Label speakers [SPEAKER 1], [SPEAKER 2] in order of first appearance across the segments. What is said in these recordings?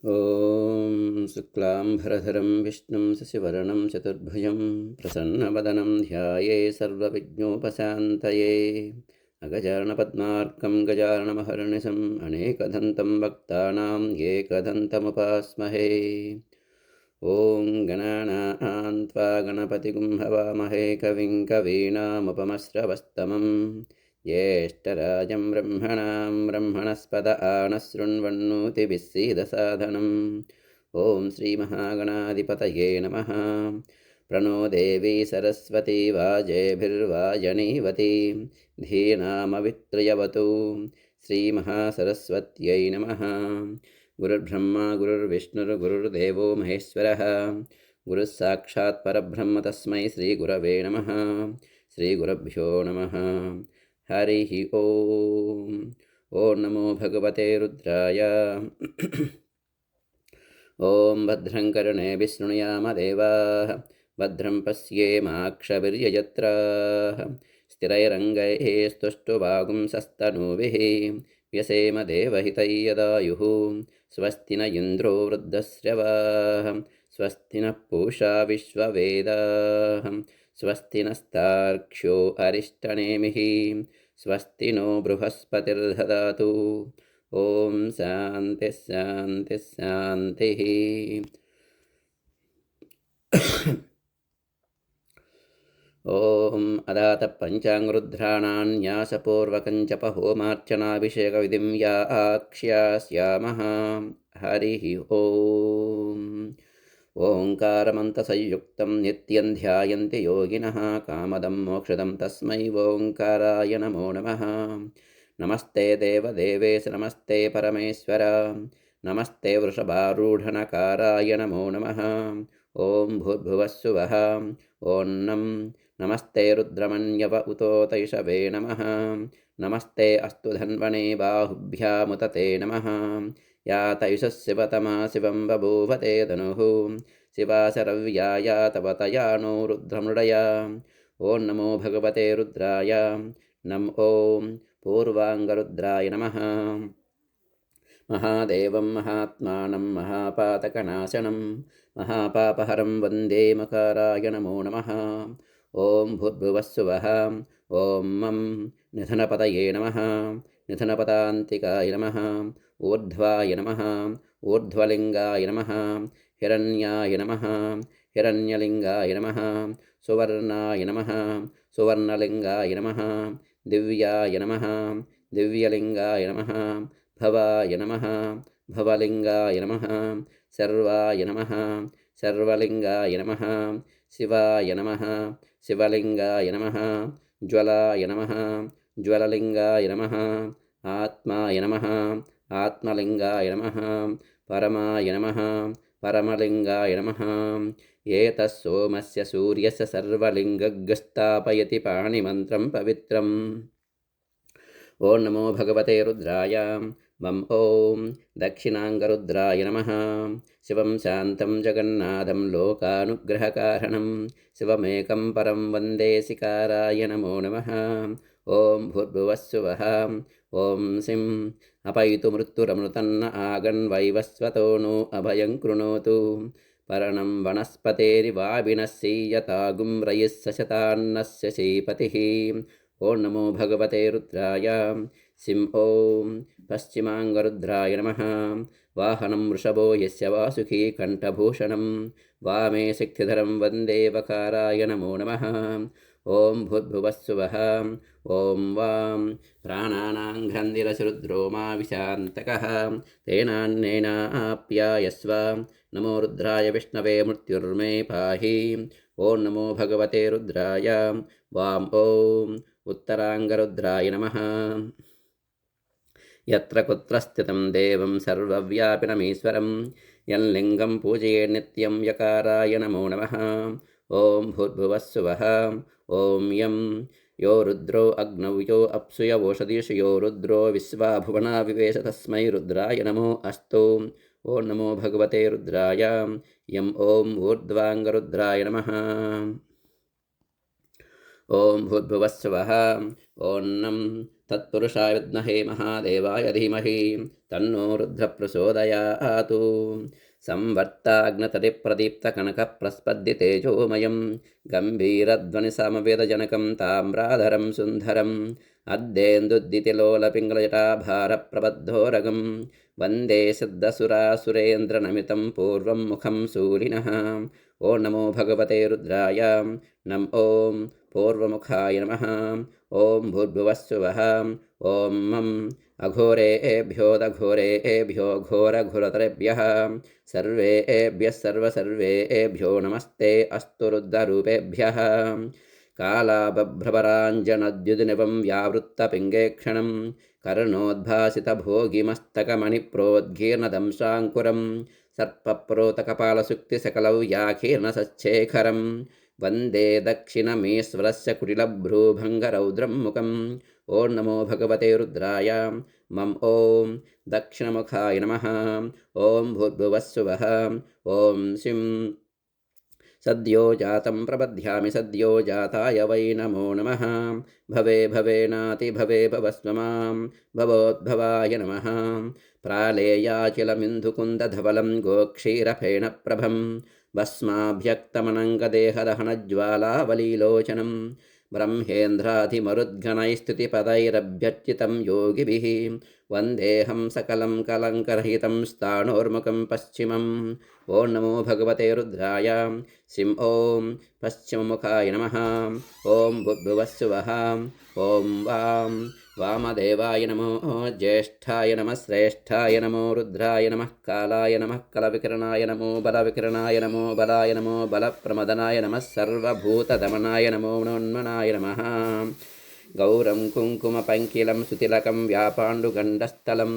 [SPEAKER 1] ॐ शुक्लाम्भरधरं विष्णुं शशिवर्णं चतुर्भुजं प्रसन्नवदनं ध्याये सर्वविघ्नोपशान्तये अगजाननपद्मार्कं गजाननमहर्निशम् अनेकदन्तं भक्तानां एकदन्तमुपास्महे ॐ गणानां त्वा गणपतिगुं हवामहे कविं कवीनामुपमश्रवस्तमम् ज्येष्ठराजं ब्रह्मणस्पद आनशृण्वन्नोतिभिस्सीदसाधनम् ॐ श्रीमहागणाधिपतये नमः। प्रणो देवी सरस्वती वाजेभिर्वाजनीवती धीनामवित्रयवतु श्रीमहासरस्वत्यै नमः। गुरुर्ब्रह्मा गुरुर्विष्णुर्गुरुर्देवो महेश्वरः गुरुस्साक्षात् परब्रह्म तस्मै श्रीगुरवे नमः। श्रीगुरुभ्यो नमः। हरिः ओम्। ॐ नमो भगवते रुद्राय। ॐ भद्रं कर्णेभिः शृणुयाम देवाः भद्रं पश्येमाक्षभिर्यजत्राः स्थिरैरङ्गैः स्तुष्टुवागुंसस्तनूभिः व्यसेम देवहितैयदायुः स्वस्ति न इन्द्रो वृद्धश्रवाः स्वस्ति नः पूषा विश्ववेदाः स्वस्ति नस्तार्क्ष्यो अरिष्टनेमिः स्वस्ति नो बृहस्पतिर्दधातु। ॐ शान्तिः शान्तिः शान्तिः। ॐ अदात पञ्चाङ्गरुद्राणान्यासपूर्वकं जपहोमार्चनाभिषेकविधिं या आक्ष्यास्यामः। हरिः ॐ। ओङ्कारमन्तसंयुक्तं नित्यं ध्यायन्ति योगिनः कामदं मोक्षदं तस्मै ओङ्काराय नमो नमः। नमस्ते देवदेवेश नमस्ते परमेश्वर नमस्ते वृषभारूढनकाराय नमो नमः। ॐ भूर्भुवस्सुवः ॐ नमस्ते रुद्रमन्यव उतोतैषवे नमः। नमस्ते अस्तु धन्वने बाहुभ्यामुतते नमः। या तैषः शिवतमा शिवं बभूव ते धनुः शिवा शरव्याया तव तया नो रुद्रमृडया। ॐ नमो भगवते रुद्राय नम ॐ पूर्वाङ्गरुद्राय नमः। महादेवं महात्मानं महापातकनाशनं महापापहरं वन्दे मकाराय नमो नमः। ॐ भूर्भुवस्सुवः ॐ निधनपतये नमः। निधनपदान्तिकाय नमः। ऊर्ध्वाय नमः। ऊर्ध्वलिङ्गाय नमः। हिरण्याय नमः। हिरण्यलिङ्गाय नमः। सुवर्णाय नमः। सुवर्णलिङ्गाय नमः। दिव्याय नमः। दिव्यलिङ्गाय नमः। भवाय नमः। भवलिङ्गाय नमः। सर्वाय नमः। सर्वलिङ्गाय नमः। शिवाय नमः। शिवलिङ्गाय नमः। ज्वलाय नमः। ज्वललिङ्गाय नमः। आत्माय नमः। आत्मलिङ्गाय नमः। परमाय नमः। परमलिङ्गाय नमः। एतत्सोमस्य सूर्यस्य सर्वलिङ्गस्थापयति पाणिमन्त्रं पवित्रम्। ॐ नमो भगवते रुद्राय मम ॐ दक्षिणाङ्गरुद्राय नमः। शिवं शान्तं जगन्नाथं लोकानुग्रहकारणं शिवमेकं परं वन्दे शिकाराय नमो नमः। ॐ भूर्भुवस्सुवः ॐ सिं अपैतु मृत्युरमृतन्न आगन्वैवस्वतो नो अभयं कृणोतु पर्णं वनस्पतेरिवाविनश्यतागुं रयिः सशतान्नस्य श्रीपतिः। ॐ नमो भगवते रुद्राय सिं ॐ पश्चिमाङ्गरुद्राय नमः। वाहनं वृषभो यस्य वासुकी कण्ठभूषणं वामे सिक्थिधरं वन्दे वकाराय नमो नमः। ॐ भूर्भुवस्सुवः ॐ वां प्राणानां घ्रन्दिरसरुद्रो मा विशान्तकः तेनान्नेनाप्यायस्व। नमो रुद्राय विष्णवे मृत्युर्मे पाहि। ॐ नमो भगवते रुद्राय वां ॐ उत्तराङ्गरुद्राय नमः। यत्र कुत्र स्थितं देवं सर्वव्यापिनमीश्वरं यल्लिङ्गं पूजये नित्यं यकाराय नमो नमः। ॐ भूर्भुवस्सुवः ॐ यं यो रुद्रो अग्नौ यो अप्सु यवोषधीषु यो रुद्रो विश्वा भुवना विवेश तस्मै रुद्राय नमो अस्तु। ॐ नमो भगवते रुद्राय यं ॐ ऊर्ध्वाङ्गरुद्राय नमः। ॐ भूर्भुवस्सुवः ॐ तत्पुरुषाय विद्महे महादेवाय धीमहि तन्नो रुद्रः प्रचोदयात्। संवर्ताग्नतटिप्रदीप्तकनकप्रस्पद्यतेजोमयं गम्भीरध्वनिसामवेदजनकं ताम्राधरं सुन्दरम् अद्देन्दुद्दितिलोलपिङ्गलजटाभारप्रबद्धोरगं वन्दे सिद्धसुरासुरेन्द्रनमितं पूर्वं मुखं शूलिनः। ओ नमो भगवते रुद्राय नम ॐ पूर्वमुखाय नमः। ॐ भूर्भुवस्सुवः ॐ मम् अघोरेभ्यो घोरघोरतरेभ्यः सर्वेभ्यः सर्वेभ्यो नमस्ते अस्तु रुद्ररूपेभ्यः। कालाबभ्रवराञ्जनद्युतिनिभं व्यावृत्तपिङ्गेक्षणं कर्णोद्भासितभोगिमस्तकमणिप्रोद्गीर्णदंशाङ्कुरं सर्पप्रोतकपालसुक्तिसकलौ वन्दे दक्षिणमेश्वरस्य कुटिलभ्रूभङ्गरौद्रं मुखम्। ओ नमो भगवते रुद्राय मम ॐ दक्षिणमुखाय नमः। ॐ भूर्भुवस्सुवः ॐ शिं सद्यो जातं प्रबध्यामि सद्यो जाताय वै नमो नमः। भवे भवेनातिभवे भवस्व मां भवोद्भवाय नमः। प्रालेयाचिलमिन्दुकुन्दधवलं गोक्षीरफेणप्रभं भस्माभ्यक्तमनङ्गदेहदहनज्वालावलीलोचनं ब्रह्मेन्द्राधिमरुद्गणैस्तुतिपदैरभ्यर्चितं योगिभिः वन्देऽहं सकलं कलङ्करहितं स्थाणोर्मुखं पश्चिमम्। ओ नमो भगवते रुद्राय सिं ॐ पश्चिममुखाय नमः। ॐ भूर्भुवस्सुवः ॐ वामदेवाय नमो ज्येष्ठाय नमः श्रेष्ठाय नमो रुद्राय नमः कालाय नमः कलविकिरणाय नमो बलविकिरणाय नमो बलाय नमो बलप्रमदनाय नमः सर्वभूतदमनाय नमो नोन्मनाय नमः। गौरं कुङ्कुमपङ्किलं सुतिलकं व्यापाण्डुगण्डस्थलं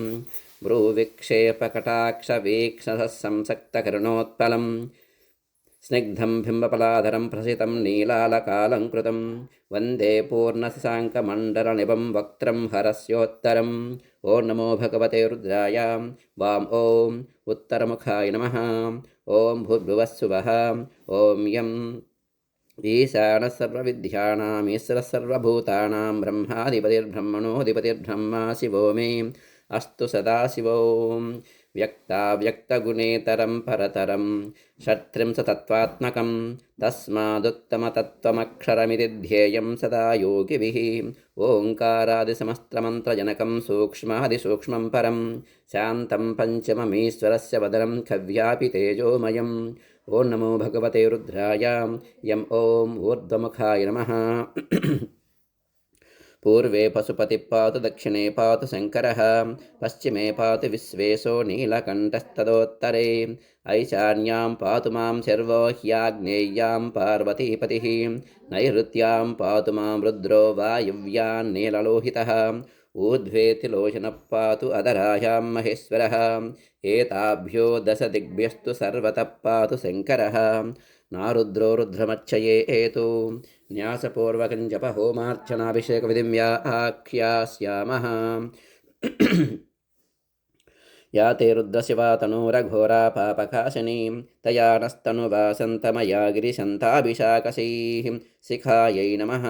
[SPEAKER 1] भ्रूविक्षेपकटाक्षवीक्षसंसक्तकर्णोत्पलं स्निग्धं बिम्बफलाधरं प्रसितं नीलालकालङ्कृतं वन्दे पूर्णशशाङ्कमण्डलनिभं वक्त्रं हरस्योत्तरम्। ओ नमो भगवते रुद्राय वाम ॐ उत्तरमुखाय नमः। ॐ भूर्भुवस्सुवः ॐ यं ईशानः सर्वविद्यानाम् ईश्वरः सर्वभूतानां ब्रह्माधिपतिर्ब्रह्मणोऽधिपतिर्ब्रह्मा शिवो मे अस्तु सदाशिवो। व्यक्ताव्यक्तगुणेतरं परतरं षट्त्रिंशतत्त्वात्मकं तस्मादुत्तमतत्त्वमक्षरमिति ध्येयं सदा योगिभिः। ओङ्कारादिसमस्तमन्त्रजनकं सूक्ष्मादिसूक्ष्मं परं शान्तं पञ्चममीश्वरस्य वदनं खव्यापि तेजोमयम्। ओ नमो भगवते रुद्राय यं ॐ ऊर्ध्वमुखाय नमः। पूर्वे पशुपतिः पातु दक्षिणे पातु शङ्करः पश्चिमे पातु विश्वेशो नीलकण्ठस्तदोत्तरे ऐशान्यां पातु मां शर्वो ह्याग्नेय्यां पार्वतीपतिः नैऋत्यां पातु मां रुद्रो वायुव्यान्नीललोहितः ऊर्ध्वेतिलोचनः पातु अधरायां महेश्वरः एताभ्यो दशदिग्भ्यस्तु सर्वतः पातु शङ्करः नारुद्रो रुद्रमर्चये एतु न्यासपूर्वकं जपहोमार्चनाभिषेकविधिं व्याख्यास्यामः। या ते रुद्रशिवा तनूरघोरा पापकाशिनी तया नस्तनुवासन्तमया गिरिशन्ताभिशाकशीः शिखायै नमः।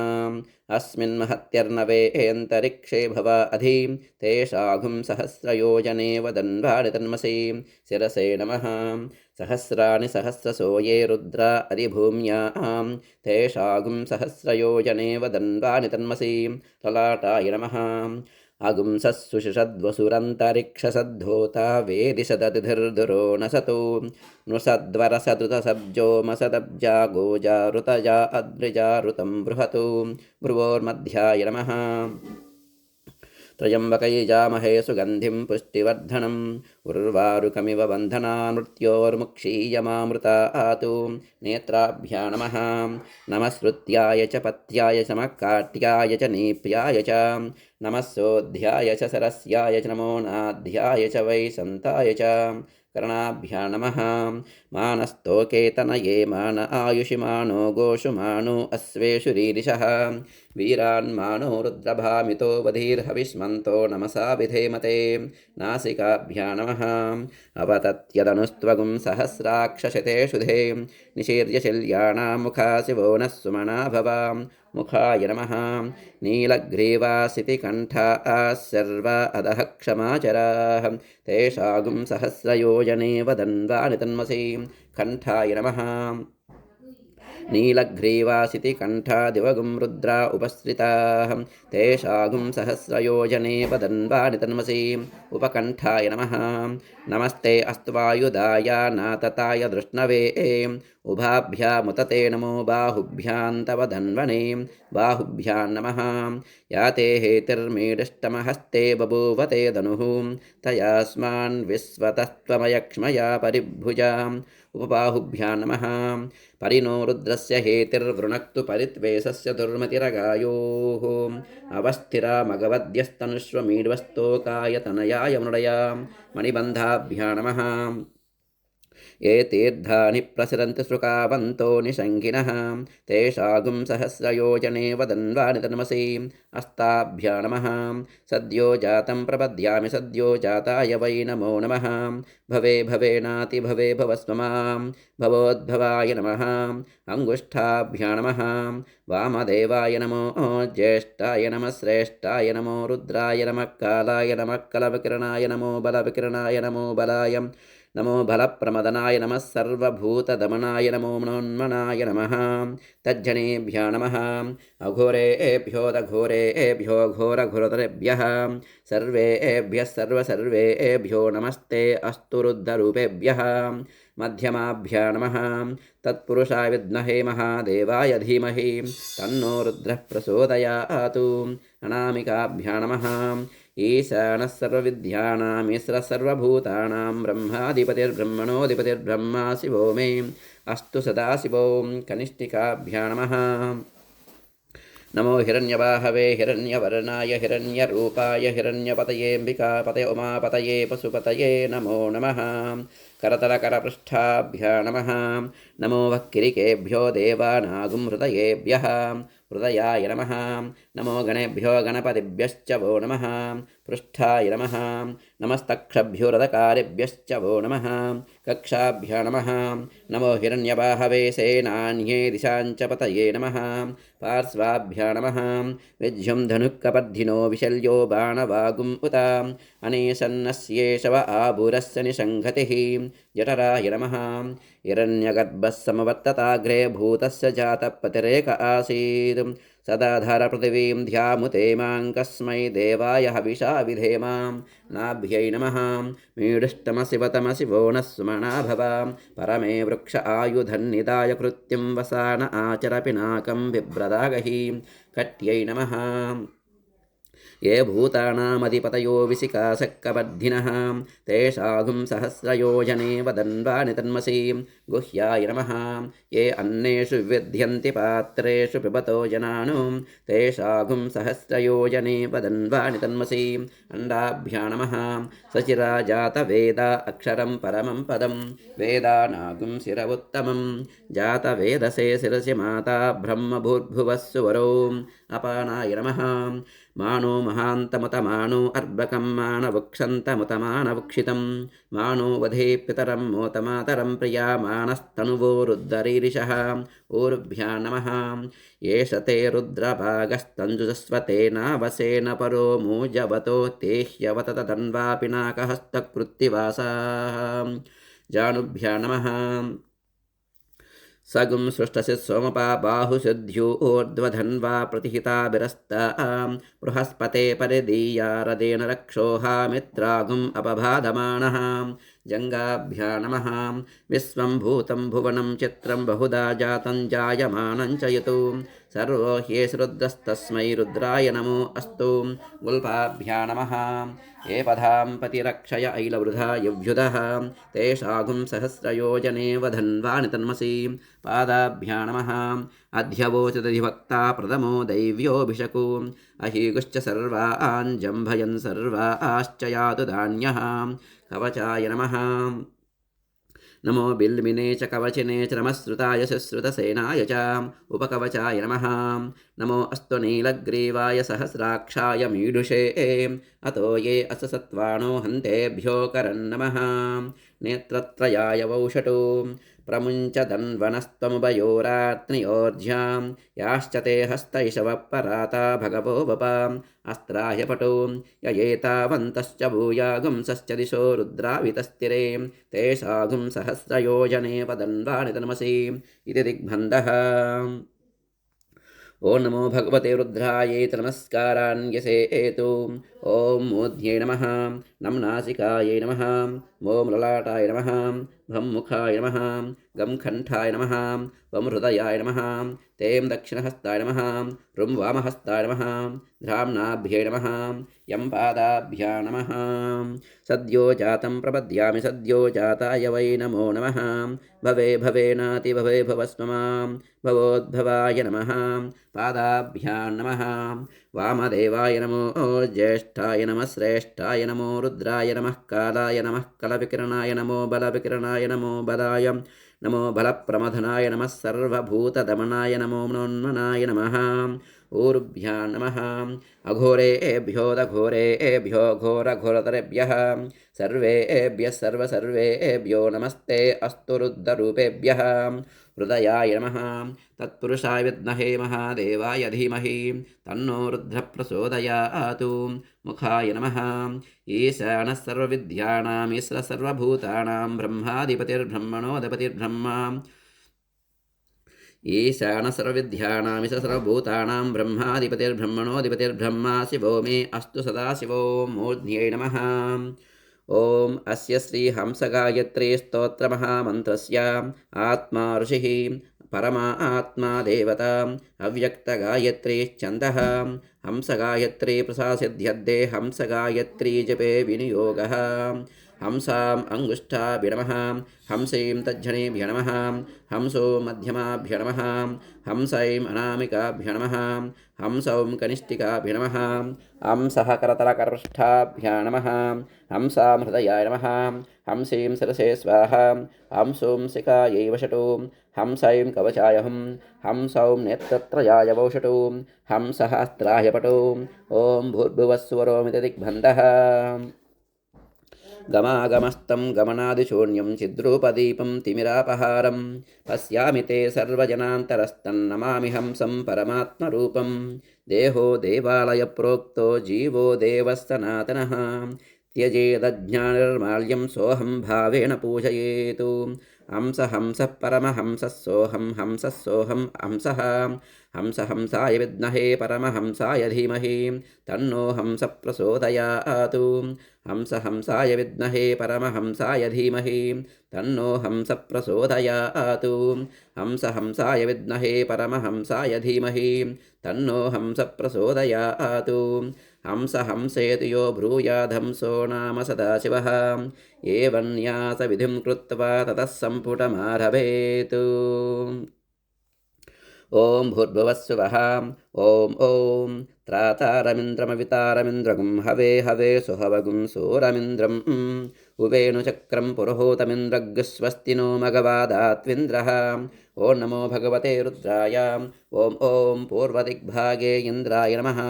[SPEAKER 1] अस्मिन् महत्यर्णवेऽन्तरिक्षे भवा अधि तेषाघुं सहस्रयोजने वदन्वानि तन्मसि शिरसे नमः। सहस्राणि सहस्रशो ये रुद्रा अधिभूम्यां तेषाघुं सहस्रयोजने वदन्वानि तन्मसि ललाटाय नमः। अगुंसस्सुषद्वसुरन्तरिक्षसद्धोता वेदिशदधिर्धुरो न सतु नृषद्वरसदुतसब्जो मसदब्जा गोजा ऋतजा अद्रिजा ऋतं बृहतु भ्रुवोर्मध्याय नमः। त्र्यम्बकैजामहे सुगन्धिं पुष्टिवर्धनम् उर्वारुकमिव बन्धना मृत्योर्मुक्षीयमामृतातु नेत्राभ्या नमः। नमस्रुत्याय च पत्याय च मक्काट्याय च नीप्याय च नमः सोऽध्याय च सरस्याय च नमो नाध्याय च वै सन्ताय च कर्णाभ्या नमः। मानस्तोकेतनये मान आयुषिमानो गोषुमानो अश्वेषु रीरिषः वीरान्मानो रुद्रभामितो वधीर्हविष्मन्तो नमसा विधेमते नासिकाभ्या नमः। नमः अवतत्यदनुस्त्वगुं सहस्राक्षशते शुधे निशीर्य शल्याणां मुखा शिवो नः सुमना भवां मुखाय नमः नीलग्रीवासिति कण्ठाः सर्वा अधः क्षमाचराः तेषागुं सहस्रयोजने वदन्वानि तन्मसि कण्ठाय नमः नीलग्रीवासिति कण्ठा दिवगुं रुद्रा उपसृताः तेषागुं सहस्रयोजने वदन्वानि तन्मसि उपकण्ठाय नमः नमस्ते अस्त्वायुधाय नातताय दृष्णवे उभाभ्यामुतते नमो बाहुभ्यां तव धन्वने बाहुभ्यां नमः या ते हेतिर्मीडिष्टमहस्ते बभूवते धनुः तयास्मान् विश्वतस्त्वमयक्ष्मया परिभुजाम् उपबाहुभ्यां नमः परिनो रुद्रस्य हेतिर्वृणक्तु परित्वेषस्य दुर्मतिरगायोः अवस्थिरामगवद्यस्तनुष्वमीड्वस्तोकाय तनयाय मृडया मणिबन्धाभ्यां नमः ये तीर्थानि प्रसरन्ति श्रुकावन्तो निशङ्किनः तेषागुं सहस्रयोजने वदन्वानि तन्मसि अस्ताभ्यां नमः सद्यो जातं प्रपद्यामि सद्यो जाताय वै नमो नमः भवे भवेनाति भवे भवस्व मां भवोद्भवाय नमः अङ्गुष्ठाभ्यां नमः वामदेवाय नमो ज्येष्ठाय नमः श्रेष्ठाय नमो रुद्राय नमः कालाय नमः कलविकिरणाय नमो बलविकिरणाय नमो बलाय नमो बलप्रमदनाय नमः सर्वभूतदमनाय नमो मनोन्मनाय नमः तज्जनेभ्यः नमः अघोरेभ्यो दघोरेभ्यो घोरघोरतरेभ्यः सर्वेभ्यः सर्वेभ्यो नमस्ते अस्तु रुद्ररूपेभ्यः मध्यमाभ्यां नमः तत्पुरुषाय विद्महे महादेवाय धीमहि तन्नो रुद्रः प्रचोदयात् अनामिकाभ्यां नमः ईशानः सर्वविद्यानामीश्वरः सर्वभूतानां ब्रह्माधिपतिर्ब्रह्मणोऽधिपतिर्ब्रह्मा शिवो मे अस्तु सदाशिवो कनिष्ठिकाभ्यां नमः नमो हिरण्यवाहवे हिरण्यवर्णाय हिरण्यरूपाय हिरण्यपतयेऽम्बिकापतये उमापतये पशुपतये नमो नमः करतलकरपृष्ठाभ्यां नमः नमो वक्किरिकेभ्यो देवानागुं हृदयेभ्यः हृदयाय नमः नमो गणेभ्यो गणपतिभ्यश्च वो नमः पृष्ठाय नमः नमस्तक्षभ्यो रथकारिभ्यश्च वो नमः कक्षाभ्यां नमः नमो हिरण्यवाहवे सेनान्ये दिशाञ्च पतये नमः पार्श्वाभ्यां नमः विद्युं धनुःकपर्धिनो विशल्यो बाणवागुम् उत अनेशन्नस्येषव आभुरस्य निषङ्घतिः जठराय नमः हिरण्यगर्भः समवर्तताग्रे भूतस्य जातपतिरेक आसीत् सदाधार पृथिवीं ध्यामुते मां कस्मै देवाय हविषा विधेमां नाभ्यै नमः मीडुष्टमशिवतमशिवो नः सुमना भव परमे वृक्ष आयुधन्निदाय कृत्यं वसान आचर पिनाकं बिभ्रदागहि कट्यै नमः ये भूतानामधिपतयो विशिकाशक्कवर्धिनः तेषागुं सहस्रयोजने वदन्वानि तन्मसि गुह्याय नमः ये अन्नेषु विद्यन्ति पात्रेषु पिबतो जनानु तेषागुं सहस्रयोजने वदन्वानि तन्मसि अण्डाभ्यां नमः सचिरा जातवेदा अक्षरं परमं पदं वेदानागुं शिरवुत्तमं जातवेदसे शिरसि माता ब्रह्मभूर्भुवस्सुवरो अपानाय नमः मानो महान्तमुतमानो अर्भकं मानवुक्षन्तमुतमानवुक्षितं मानो वधे पितरं मोतमातरं प्रिया मानस्तनुवो रुद्ररीरिषः ऊर्भ्यां नमः एष ते रुद्रभागस्तञ्जुजस्वते नावसेन परो मूजवतो ते ह्यवतत तन्वापिनाकहस्तकृत्तिवासाः जानुभ्यां नमः सगुं सृष्टसि सोमपा बाहुसिद्ध्यूर्ध्वधन्वा प्रतिहिता विरस्ता बृहस्पते परिदीया रदेन रक्षोहा मित्रागुम् अपबाधमानः जङ्गाभ्यां नमः विश्वं भूतं भुवनं चित्रं बहुधा जातं जायमानं च यतो सर्वो ह्येषरुद्रस्तस्मै रुद्राय नमो अस्तु गुल्पाभ्यां नमः ये पदां पतिरक्षय ऐलवृधा युव्युधः तेषागुं सहस्रयोजने वधन्वानि तन्मसि पादाभ्यां नमः अध्यवोचदधिभक्ता प्रथमो दैव्योऽभिषको अहीगुश्च सर्वान् जम्भयन् सर्वाश्च यातु धान्यः कवचाय नमः नमो बिल्मिने च कवचिने च नमस्रुताय सुश्रुतसेनाय च उपकवचाय नमः नमो अस्तु नीलग्रीवाय सहस्राक्षाय मीढुषे अतो ये अससत्त्वानो हन्तेभ्यो करन्नमः नेत्रत्रयाय वौषटो प्रमुञ्च दन्वनस्त्वमुभयोरात्नियोर्ध्यां याश्च ते हस्तैषवपराता भगवो वपाम् अस्त्राय पटो ययेतावन्तश्च भूयागुंसश्च दिशो रुद्रावितस्तिरे तेषागुं सहस्रयोजने वदन्वानि तन्मसि इति दिग्बन्धः। ओ नमो भगवते रुद्रायै नमस्कारान्यसेतु ॐ मूर्ध्यै नमः नं नासिकायै नमः ॐ ललाटाय नमः भं मुखाय नमः गं कण्ठाय नमः वं हृदयाय नमः तें दक्षिणहस्ताय नमः रुं वामहस्ताय नमः ध्राम्नाभ्यै नमः यं पादाभ्या नमः सद्यो जातं प्रपद्यामि सद्यो जाताय वै नमो नमः भवे भवेनाति भवे भवस्म मां भवोद्भवाय नमः पादाभ्यां नमः वामदेवाय नमो ज्येष्ठाय नमः श्रेष्ठाय नमो रुद्राय नमः कालाय नमः कलविकिरणाय नमो बलविकिरणाय नमो बलाय नमो बलप्रमथनाय नमः सर्वभूतदमनाय नमो मनोन्मनाय नमः ऊर्भ्यां नमः अघोरेभ्यो दघोरेभ्यो घोरघोरतरेभ्यः सर्वेभ्यः सर्वेभ्यो नमस्ते अस्तु रुद्ररूपेभ्यः हृदयाय नमः तत्पुरुषाय विद्महे महादेवाय धीमहि तन्नो रुद्रः प्रचोदयात् मुखाय नमः ईशानः सर्वविद्यानां ईश्वरः सर्वभूतानां ब्रह्माधिपतिर्ब्रह्मणोऽधिपतिर्ब्रह्मा ईशानः सर्वविद्यानां ईश्वरः सर्वभूतानां ब्रह्माधिपतिर्ब्रह्मणोऽधिपतिर्ब्रह्मा शिवो मे अस्तु सदाशिवो मूर्ध्यै नमः ॐ अस्य श्रीहंसगायत्री स्तोत्रमहामन्त्रस्य आत्मा ऋषिः परमा आत्मा देवता अव्यक्तगायत्री छन्दः हंसगायत्री प्रसासिध्यद्दे हंसगायत्री जपे विनियोगः हंसाम् अंगुष्ठाभ्य नमः हंसीं तज्जनेभ्य नमः हंसो मध्यमाभ्य नमः हंसैम् अनामिकाभ्य नमः हंसौं कनिष्ठिकाभ्य नमः हंसः करतलकर्पृष्ठाभ्य नमः हंसां हृदयाय नमः हंसीं शिरसे स्वाहा हंसों शिखायै वषटो हंसैं कवचाय हंसौं नेत्रत्रयाय वौषटो हंसः अस्त्राय पटो ॐ भूर्भुवस्सुवरोमिति दिग्बन्धः गमागमस्तं गमनादिशून्यं चिद्रूपदीपं तिमिरापहारं पश्यामि ते सर्वजनान्तरस्तन्नमामि हंसं परमात्मरूपं देहो देवालयप्रोक्तो जीवो देवः सनातनः त्यजेदज्ञाननिर्माल्यं सोऽहं भावेन पूजयेतु हंस हंसः परमहंसः सोऽहं हंसः सोऽहं हंसः हंस हंसाय विद्महे परमहंसाय धीमहि तन्नो हंस प्रचोदयात् हंस हंसाय विद्महे परमहंसाय धीमहि तन्नो हंस प्रचोदयात् हंस हंसाय विद्महे परमहंसाय धीमहि तन्नो हंस प्रचोदयात् हंस हंसेति यो ब्रूयादहंसो नाम सदाशिवः एवं न्यासविधिं कृत्वा ततः सम्पुटमारभेत् ॐ भूर्भुवस्सुवः ॐ त्रातारमिन्द्रमवितारमिन्द्रगुं हवे हवे सुहवगुं सूरमिन्द्रम् उवेणुचक्रं पुरोहूतमिन्द्रग्स्वस्ति नो मघवादात्विन्द्रः ॐ नमो भगवते रुद्राय ॐ पूर्वदिग्भागे इन्द्राय नमः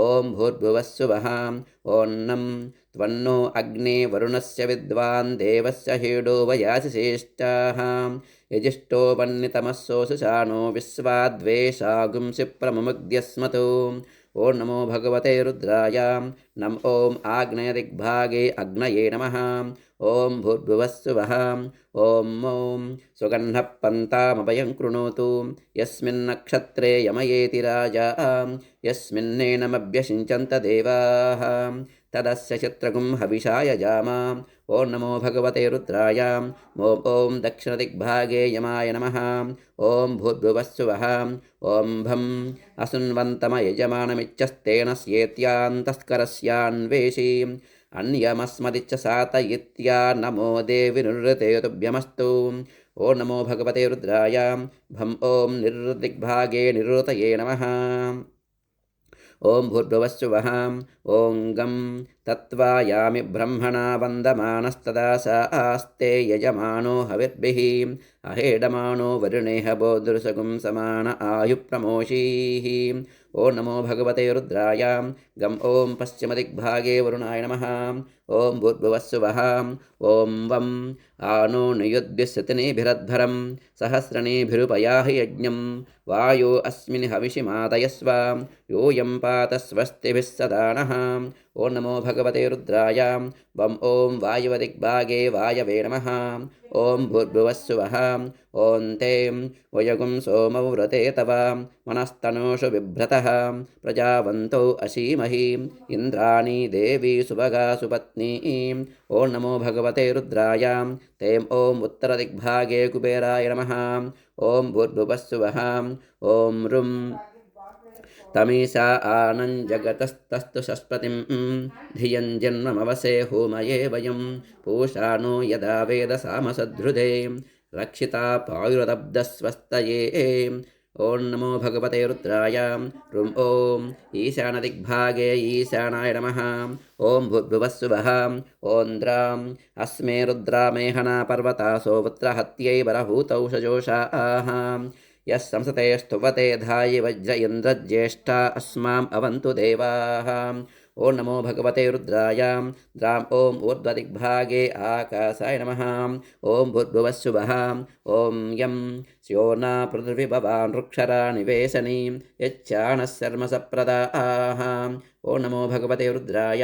[SPEAKER 1] ॐ भूर्भुवस्सुवः ॐ नं त्वन्नो अग्ने वरुणस्य विद्वान् देवस्य हीडो वयासि श्रेष्ठाः यजिष्ठो वह्नितमस्सोऽशुचानो विश्वाद्वेषागुंसि प्रमुग्ध्यस्मतो ॐ नमो भगवते रुद्राय नम ॐ आग्नेयदिग्भागे अग्नये नमः ॐ भूर्भुवस्सुवः ॐ सुगन्धः पन्तामभयं कृणोतु यस्मिन्नक्षत्रे यमयेति राजा यस्मिन्नेनमभ्यषिञ्चन्त देवाः तदस्य चित्रगुं हविषाय जामा ॐ नमो भगवते रुद्राय ॐ दक्षिणदिग्भागे यमाय नमः ॐ भूर्भुवस्सुवः ॐ भम् असुन्वन्तमयजमानमिच्छस्तेन स्येत्यान्तस्करस्यान्वेषी अन्यमस्मदिच्च सातयित्या नमो देवि निरृते तुभ्यमस्तु ॐ नमो भगवते रुद्राय भम् ॐ निरृदिग्भागे निरृतये नमः ॐ भूर्भुवस्सुवः ॐ गं तत्त्वायामि ब्रह्मणा वन्दमानस्तदा स आस्ते यजमानो हविर्भिः अहेडमानो वरुणेह बोधुर्सगुं समान आयुप्रमोषीः। ओ नमो भगवते रुद्राय। गम ॐ पश्चिमदिग्भागे वरुणाय नमः। ॐ भूर्भुवस्सुवः। ॐ वं आनो नियुद्भिस्सतिनीभिरध्वरं सहस्रणीभिरुपयाहि यज्ञं वायो अस्मिन् हविषि मादयस्व यूयं पात स्वस्तिभिः सदा नः। ओ नमो भगवते रुद्राय। वं ॐ वायुवदिग्भागे वायवे नमः। ॐ भूर्भुवस्सुवः। ॐ ते वयगुं सोमौ व्रते तव मनस्तनोषु बिभ्रतः प्रजावन्तौ असीमहि इन्द्राणी देवी सुभगा सुपत्नी। ओ नमो भगवते रुद्राय। तें ॐ उत्तरदिग्भागे कुबेराय नमः। ॐ भूर्भुवस्सुवः। ॐ रुं तमीसा आनञ्जगतस्तस्तु शस्पतिं धियं जन्ममवसे होमये वयं पूषा नो यदा वेदसामसद्धृदे रक्षिता पायुरदब्धस्वस्तये। ॐ नमो भगवते रुद्राय। रुं ॐ ईशानदिग्भागे ईशानाय नमः। ॐ भूर्भुवस्सुवः। ॐ द्रां अस्मे रुद्रामेहना पर्वतासो वृत्रहत्यै बरहूतौ सजोषाः यः संसते स्तुवते धायि वज्र इन्द्रज्येष्ठा अस्माम् अवन्तु देवाः। ओ नमो भगवते रुद्राय। द्रां ॐ ऊर्ध्वदिग्भागे आकाशाय नमः। ॐ भूर्भुवस्सुवः। ॐ यं स्योना पृथिवीभवान् वृक्षरा निवेशनी यच्चाणः शर्मसप्रदाः। ओ नमो भगवते रुद्राय।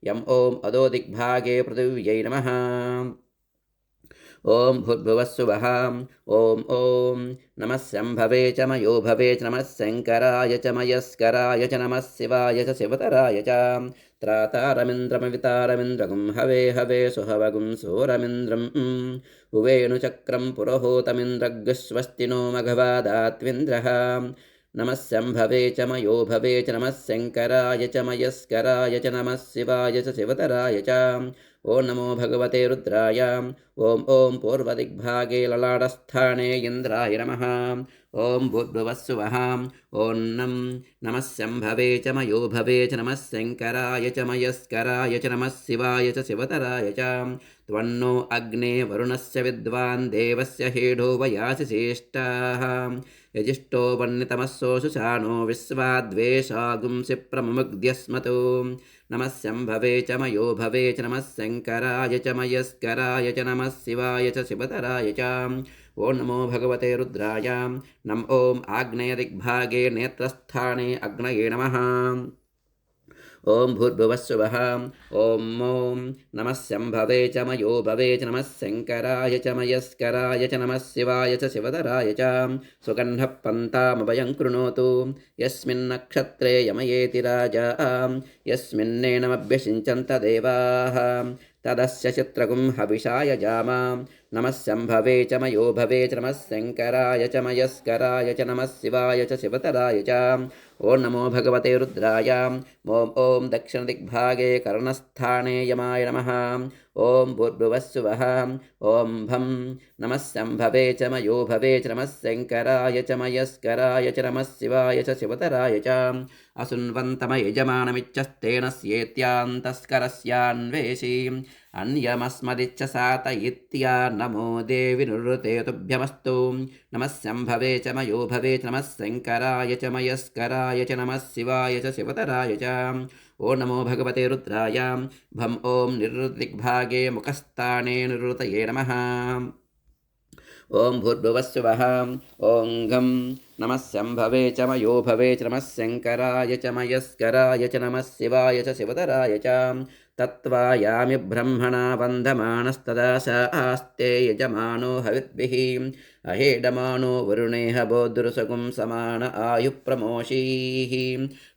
[SPEAKER 1] यं ॐ अधोदिग्भागे पृथिव्यै नमः। ॐ भूर्भुवस्सुवः। ॐ ॐ नमः शम्भवे च मयो भवे च नमः शङ्कराय च मयस्कराय च नमः शिवाय च शिवतराय च त्रातारमिन्द्रमवितारमिन्द्रगुं हवे हवे सुहवगुं सोरमिन्द्रम् उवेणुचक्रं पुरोहूतमिन्द्रग्स्वस्ति नो मघवादात्विन्द्रः। नमः शम्भवे च मयो भवे च नमः शङ्कराय च मयस्कराय च नमः शिवाय च शिवतराय च। ओ नमो भगवते रुद्राय। ॐ ॐ पूर्वदिग्भागे ललाटस्थाने इन्द्राय नमः। ॐ भूर्भुवस्सुवः। ॐ नमः शम्भवे च मयो भवे च नमः शङ्कराय च मयस्कराय च नमः शिवाय च शिवतराय च। त्वन्नो अग्ने वरुणस्य विद्वान् देवस्य हेडो वयासि श्रेष्ठाः यजिष्ठो वह्नितमस्सोऽसु शानो विश्वाद्वेषागुंसि प्रमुग्ध्यस्मतो। नमः शम्भवे च मयो भवे च नमः शङ्कराय च मयस्कराय च नमः शिवाय च शिवतराय च। ओ नमो भगवते रुद्राय। नम ॐ आग्नेयदिग्भागे नेत्रस्थाने अग्नये नमः। ॐ भूर्भुवस्सुवः। ॐ नमः शम्भवे च मयो भवे च नमः शङ्कराय च मयस्कराय च नमः शिवाय च शिवतराय च। सुगन्धः पन्तामभयं कृणोतु यस्मिन् नक्षत्रे यमयेति राजा यस्मिन्नेनमभ्यषिञ्चन्त देवाः तदस्य चित्रगुं हविषाय जामा। नमः शम्भवे च मयो भवे च नमः शङ्कराय च मयस्कराय च नमः शिवाय च शिवतराय च। ओ नमो भगवते रुद्राय। ॐ दक्षिणदिग्भागे कर्णस्थाने यमाय नमः। ॐ भूर्भुवस्सुवः। ॐ भं नमः शम्भवे च मयो भवे च नमः शङ्कराय च मयस्कराय च नमः शिवाय च शिवतराय च। असुन्वन्तमयजमानमिच्छस्तेन स्येत्यान्तस्करस्यान्वेषी अन्यमस्मदिच्छ सातयित्या नमो देवि निवृते तुभ्यमस्तु। नमः शम्भवे च मयो भवे च नमः शङ्कराय च मयस्कराय च नमः शिवाय च शिवतराय च। ओ नमो भगवते रुद्राय। भं ॐ निवृत्तिदिग्भागे मुखस्थाने निवृतये नमः। ॐ भूर्भुवस्सुवः। ॐ घं नमः शम्भवे च मयो भवे च नमः शङ्कराय च मयस्कराय च नमः शिवाय च शिवतराय च। तत्त्वायामि ब्रह्मणा वन्दमानस्तदा स आस्ते यजमानो हविर्भिः अहेडमानो वरुणेह बोधुर्सगुं समान आयुप्रमोषीः।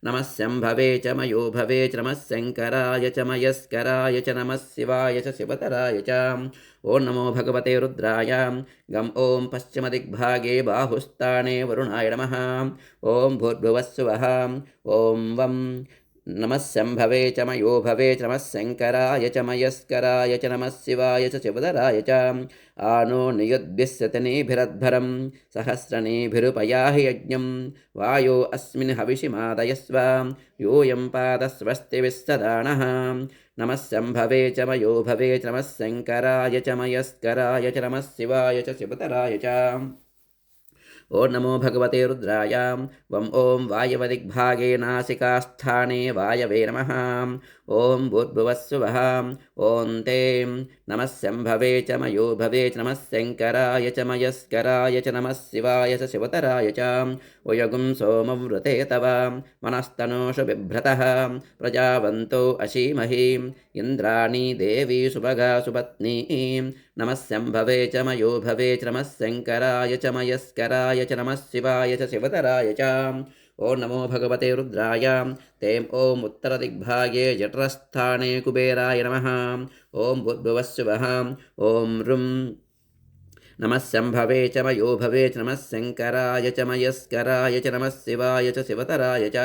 [SPEAKER 1] नमः शम्भवे च मयो भवे च नमः शङ्कराय च मयस्कराय च नमः शिवाय च शिवतराय च। ओ नमो भगवते रुद्राय। गम ॐ पश्चिमदिग्भागे बाहुस्थाने वरुणाय नमः। ॐ भूर्भुवस्सुवः। ॐ वं नमः शम्भवे च मयो भवे च नमः शङ्कराय च मयस्कराय च नमः शिवाय च शिवधराय च आनो नियुद्भिस्सतनेभिरध्वरं सहस्रनेभिरुपयाहि यज्ञं वायो अस्मिन् हविषिमादयस्व योऽयं पादस्वस्तिभिस्सदानः नमः शम्भवे च मयो भवे च नमः शङ्कराय च मयस्कराय च नमः शिवाय च शिवधराय च ओं नमो भगवते रुद्राय वं ॐ वायवदिग्भागे नासिकास्थाने वायवे नमः ॐ भूर्भुवस्सुवः ॐ ते नमः शम्भवे च मयो भवे च नमः शङ्कराय च मयस्कराय च नमः शिवाय च शिवतराय च उयगुं सोमव्रते तव मनस्तनोषु बिभ्रतः प्रजावन्तो अशीमहि इन्द्राणी देवी सुभगा सुपत्नी नमः शम्भवे च मयो भवे च नमः शङ्कराय च मयस्कराय च नमः शिवाय च शिवतराय च ओं नमो भगवते रुद्राय तें ॐ उत्तरदिग्भागे जठरस्थाने कुबेराय नमः ॐ भूर्भुवस्सुवः ॐ रुं नमः शम्भवे च मयो भवे च नमः शङ्कराय च मयस्कराय च नमः शिवाय च शिवतराय च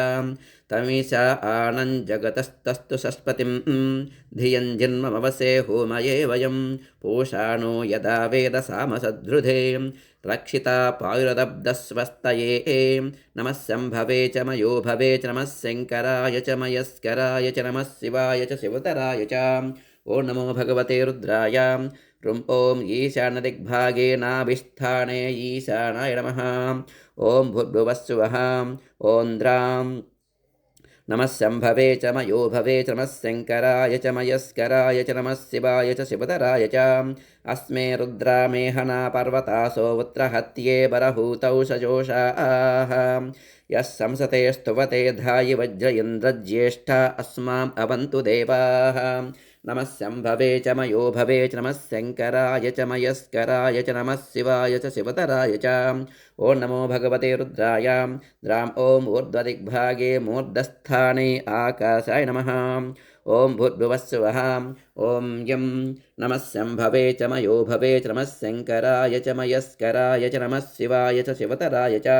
[SPEAKER 1] तमीशा आनञ्जगतस्तस्तु षष्पतिं धियं जन्ममवसे होमये वयं पूषाणो यदा वेदसामसद्धृधे रक्षिता पायुरदब्धस्वस्तये नमः शम्भवे च मयो भवे च नमः शङ्कराय च मयस्कराय च नमः शिवाय च शिवतराय च ओं नमो भगवते रुद्राय रुं ॐ ईशानदिग्भागे नाभिस्थाने ईशानाय नमः ॐ भूर्भुवस्सुवः ॐ द्रां नमः शम्भवे च मयो भवे च नमः शङ्कराय च मयस्कराय च नमः शिवाय च शिवतराय च अस्मे रुद्रामेहना पर्वतासो उत्रहत्ये बरहूतौ सजोषाः यः संसते स्तुवते धायि वज्र इन्द्रज्येष्ठा अस्माम् अवन्तु देवाः नमः शम्भवे च मयो भवे च नमः शङ्कराय च मयस्कराय च नमः शिवाय च शिवतराय च ओं नमो भगवते रुद्राय द्रां ॐ ऊर्ध्वदिग्भागे मूर्धस्थाने आकाशाय नमः ॐ भूर्भुवस्सुवः ॐ यं नमः शम्भवे च मयो भवे च नमः शङ्कराय च मयस्कराय च नमः शिवाय च शिवतराय च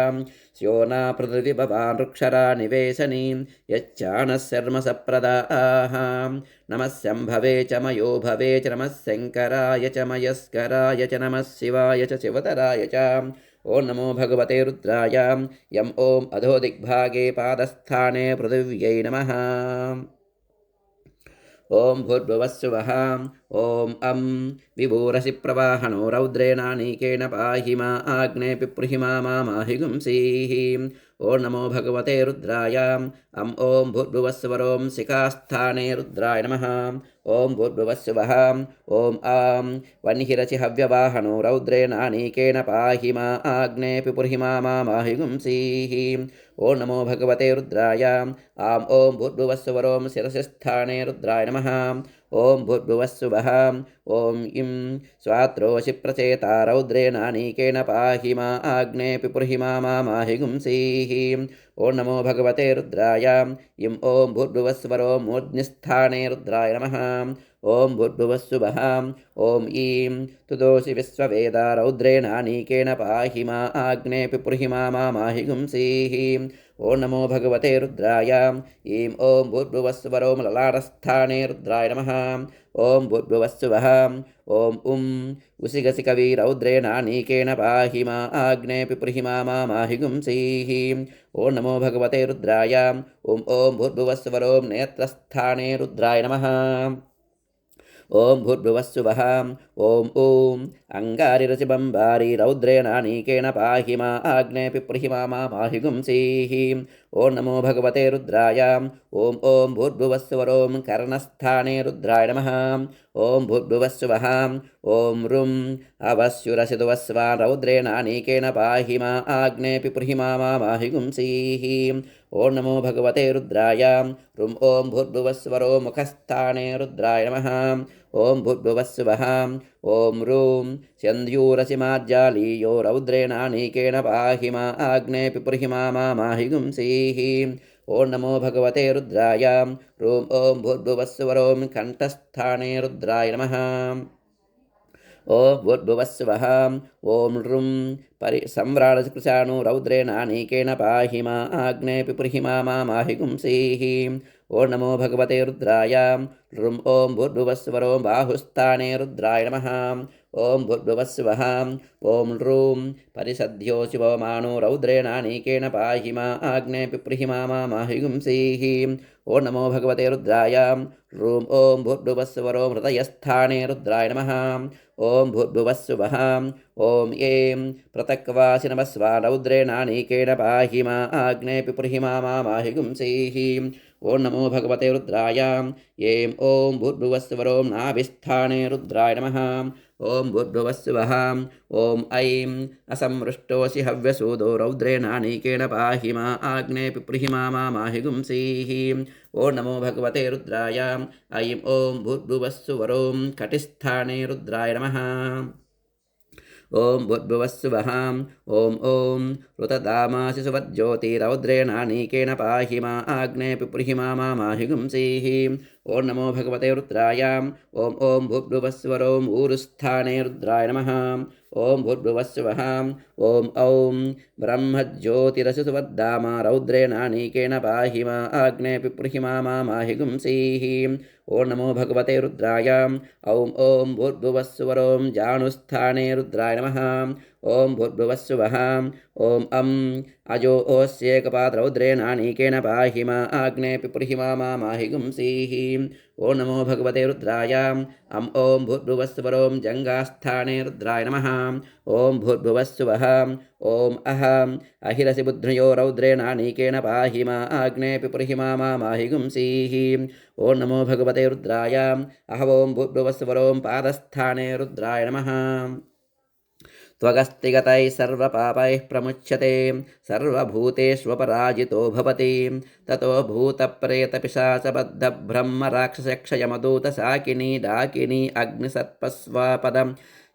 [SPEAKER 1] स्योना पृथिवी भवान् वृक्षरा निवेशनीं यच्चानः शर्मसप्रदाः नमः शम्भवे च मयो भवे च नमः शङ्कराय च मयस्कराय च नमः शिवाय च शिवतराय च ओं नमो भगवते रुद्राय यं ॐ अधोदिग्भागे पादस्थाने पृथिव्यै नमः ॐ भूर्भुवस्सुवः ॐ अं विभूरसि प्रवाहणो रौद्रेणानीकेन पाहि मा आग्ने पिप्रुहि मा माहिगुंसीः ओं नमो भगवते रुद्राय अं ॐ भूर्भुवस्सुवरों शिखास्थाने रुद्राय नमः ॐ भूर्भुवस्सुवः ॐ आं वह्निरसि हव्यवाहनो रौद्रेणानीकेन पाहि मा आग्ने पिपुर्हि मा माहिगुंसीः ओं नमो भगवते रुद्राय आं ॐ भूर्भुवस्सुवरों शिरसि स्थाने रुद्राय नमः ॐ भूर्भुवस्सुवः ॐ इं स्वात्रोषि प्रचेता रौद्रेणानीकेन पाहि मा आग्ने पिपुर्हि मा माहिगुंसीः ओं नमो भगवते रुद्राय इं ॐ भूर्भुवस्सुवरो मूर्ध्निस्थाने रुद्राय नमः ॐ भूर्भुवस्सुवः ॐ ईं तुदोषि विश्ववेदा रौद्रेणानीकेन पाहि मा आग्ने पिपुर्हि मा माहिगुंसीः ओं नमो भगवते रुद्राय ईं ॐ भूर्भुवस्सुवरो ललाटस्थाने रुद्राय नमः ॐ भूर्भुवस्सुवः ॐ उं उसिगसि कवि रौद्रेणानीकेन पाहि मा आग्ने पिपुर्हि मा माहिगुंसीः ओं नमो भगवते रुद्राय ॐ भूर्भुवस्सुवरो नेत्रस्थाने रुद्राय नमः ॐ भूर्भुवस्सुवः ॐ अङ्गारिरचिबम्बारि रौद्रेणानीकेन पाहि मा आग्ने पिप्रुहि मा माहिगुंसीः ओं नमो भगवते रुद्राय ॐ भूर्भुवस्सुवरों कर्णस्थाने रुद्राय नमः ॐ भूर्भुवस्सुवः ॐ रुं अवस्युरसिदुवस्वान् रौद्रेणानीकेन पाहि मा आग्ने पिप्रुहि मा माहिगुंसीः ओं नमो भगवते रुद्राय रुं ॐ भूर्भुवस्सुवरो मुखस्थाने रुद्राय नमः ॐ भूर्भुवस्सुवः ॐ रूं स्यन्द्यूरसिमाज्जालीयो रौद्रेणानीकेन पाहि मा आग्ने पिपुर्हि मा माहिगुंसीः ओं नमो भगवते रुद्राय रूं ॐ भूर्भुवस्सुवरों कण्ठस्थाने रुद्राय नमः ॐ भूर्भुवस्सुवः ॐ रुं संव्राडकृशाणो रौद्रेणानीकेन पाहि मा आग्ने पिपुर्हि मा माहिगुंसीः ఓం నమో భగవతే రుద్రాయ రుం ఓం భూర్భువస్వరో బాహుస్థానే రుద్రాయ నమః ఓం భూర్భువస్వః ఓం నృం పరిసద్ధ్యో శివమానో రౌద్రేణానీకేన పాహి మా ఆగ్నే పిప్రిహి మా మాహిగుంసీః ఓం నమో భగవతే రుద్రాయ రుం ఓం భూర్భువస్వరో హృదయస్థానే రుద్రాయ నమః ఓం భూర్భువస్సువః ఓం ఏం ప్రతక్వాసి నమస్వా రౌద్రేణానీకేన పాహి మా ఆగ్నే పిప్రిహి మా మాహిగుంసీః ఓం నమో భగవతే రుద్రాయ ఏం ఓం భూర్భువస్సువరో నాభిస్థానే రుద్రాయ నమః ఓం భూర్భువస్సువః ఓం ఐం అసమృష్టోసి హవ్యసూదో రౌద్రేణానీకేన పాహి మా ఆగ్నే పిప్రిహి మా మాహిగుంసీః ఓం నమో భగవతే రుద్రాయ ఐం ఓం భూర్భువస్సువరో కటిస్థానే రుద్రాయ నమః ఓం భూర్భువస్సువః ఓం ఓం ఋతదామాసి సువజ్యోతిరౌద్రేణానీకేన పాహి మా ఆగ్నే పిప్రిహి మా మాహిగుంసీః ఓం నమో భగవతే రుద్రాయ ఓం ఓం భూర్భువస్సువరో ఊరుస్థానే రుద్రాయ నమః ఓం భూర్భువస్సువః ఓం ఔం బ్రహ్మజ్యోతిరసి సువద్దామ రౌద్రేణానీకేన పాహి మా ఆగ్నే పిప్రిహి మా మాహిగుంసీః ఓం నమో భగవతే రుద్రాయ ఔం ఓం భూర్భువస్సువరో జానుస్థానే రుద్రాయ నమః ఓం భూర్భువస్సువః ఓం అం అజో ఓస్యేకపాద్రౌద్రేణానీకేన పాహి మా ఆగ్నే పిప్రిహి మా మాహిగుంసీః ఓం నమో భగవతే రుద్రాయ అం ఓం భూర్భువస్సువరో జంగాస్థానే రుద్రాయ నమః ఓం భూర్భువస్సువః ఓం అహం అహిరసి బుద్ధ్నయో రౌద్రేణానీకేన పాహి మా ఆగ్నే పిప్రిహి మా మాహిగుంసీః ఓం నమో భగవతే రుద్రాయ అహ ఓం భూర్భువస్సువరో పాదస్థానే రుద్రాయ నమః త్వగస్తిగతైః సర్వపాపైః ప్రముచ్యతే సర్వభూతేష్వపరాజితో భవతి తతో భూతప్రేతపిశాచబద్ధబ్రహ్మరాక్షసక్షయమదూతశాకినీ డాకినీ అగ్నిసర్పస్వాపదం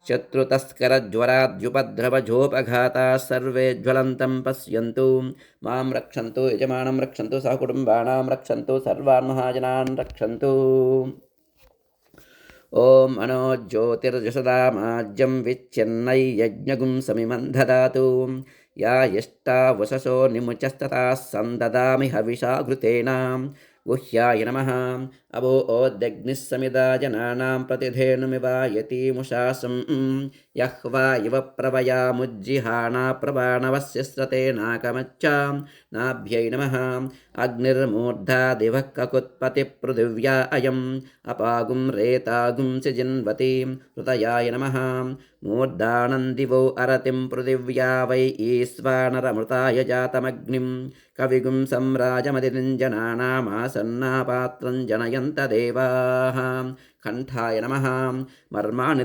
[SPEAKER 1] శత్రుతస్కరజ్వరాద్యుపద్రవజోపఘాతాः సర్వే జ్వలంతం పశ్యంతు మాం రక్షन्तు యజమానం రక్షन्तు సహకుటుంబానాం రక్షन्तు సర్వాన్ మహాజనాన్ రక్షन्तు ఓం మనో జ్యోతిర్జసదామాజ్యం విచ్ఛిన్నై యజ్ఞగుం సమిమం దదాతు యా యష్టా వససో నిముచస్తతా సందదామి హవిషా ఘృతేన గుహ్యాయ నమః అభో ఓదగ్నిః సమిదా జనానాం ప్రతిధేనుమివాయతీముషాసం యహ్వా ఇవ ప్రవయాముజ్జిహానా ప్రవాణవస్య స్రతేనాకమచ్చా నాభ్యై నమః అగ్నిర్మూర్ధా దివః కకుత్పతిపృథివ్యా అయం అపాగుం రేతాగుం సిజిన్వతి హృతయాయ నమః మూర్ధానం దివో అరతిం పృథివ్యా వై ఈశ్వానరమృతాయ జాతమగ్నిం కవిగుం సంరాజమతిరింజనానామాసన్నాపాత్రం జనయంత దేవాః కంఠాయ నమః మర్మాణి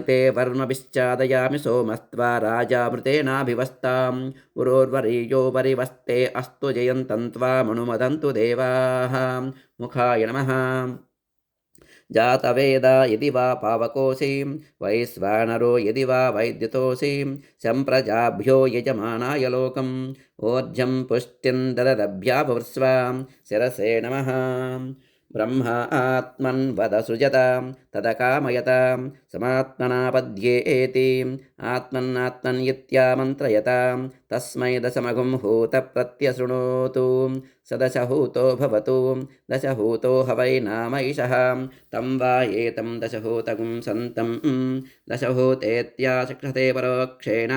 [SPEAKER 1] తే వర్మభిశ్చాదయామి సోమస్త్వా రాజామృతేనాభివస్తాం ఉరోర్వరీయో పరివస్తే అస్తు జయంతం త్వామనుమదంతు దేవాః ముఖాయ నమః జాతవేదా యది వా పావకోసి వైశ్వానరో యది వా వైద్యుతోసి సంప్రజాభ్యో యజమానాయ లోకం ఓర్జం పుష్టిం దదద్భ్యావృస్వా శిరసే నమః బ్రహ్మ ఆత్మన్ వద సృజతాం తదకామయతాం సమాత్మనా పద్యేతి ఆత్మన్నాత్మన్యిత్యామంత్రయతాం తస్మై దశమగుం హూత ప్రత్యశృణోతు సదశహూతో భవతు దశహూతో హవై నామైషః తం వా ఏతం దశహూతగుం సంతం దశహూతేత్యాశిక్షతే పరోక్షేణ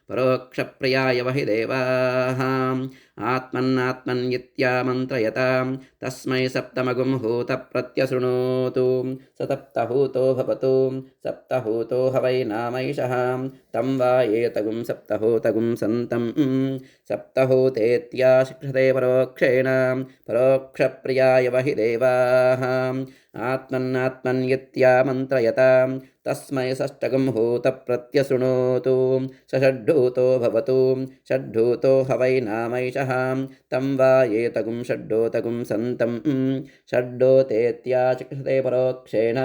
[SPEAKER 1] పరోక్షప్రియాయ వహి దేవాః ఆత్మన్నాత్మన్యిత్యామంత్రయతాం తస్మై సప్తమగుం హూత ప్రత్యశృణోతు సప్తహూతో భవతు సప్తహూతో హవై నామైషః తం వా ఏతగుం సప్తహూతగుం సంతం సప్తహూతేత్యాశిక్షతే పరోక్షేణ పరోక్షప్రియాయ వహి దేవాః ఆత్మన్నాత్మన్యిత్యామంత్రయతాం తస్మై షష్ఠగం హూత ప్రత్యశృణోతు షడ్ఢూతో భవతు షడ్ఢూతో హవై నామైషః తం వా ఏతగుం షడ్ఢోతగుం సంతం షడ్ఢోతేత్యాశిక్షతే పరోక్షేణ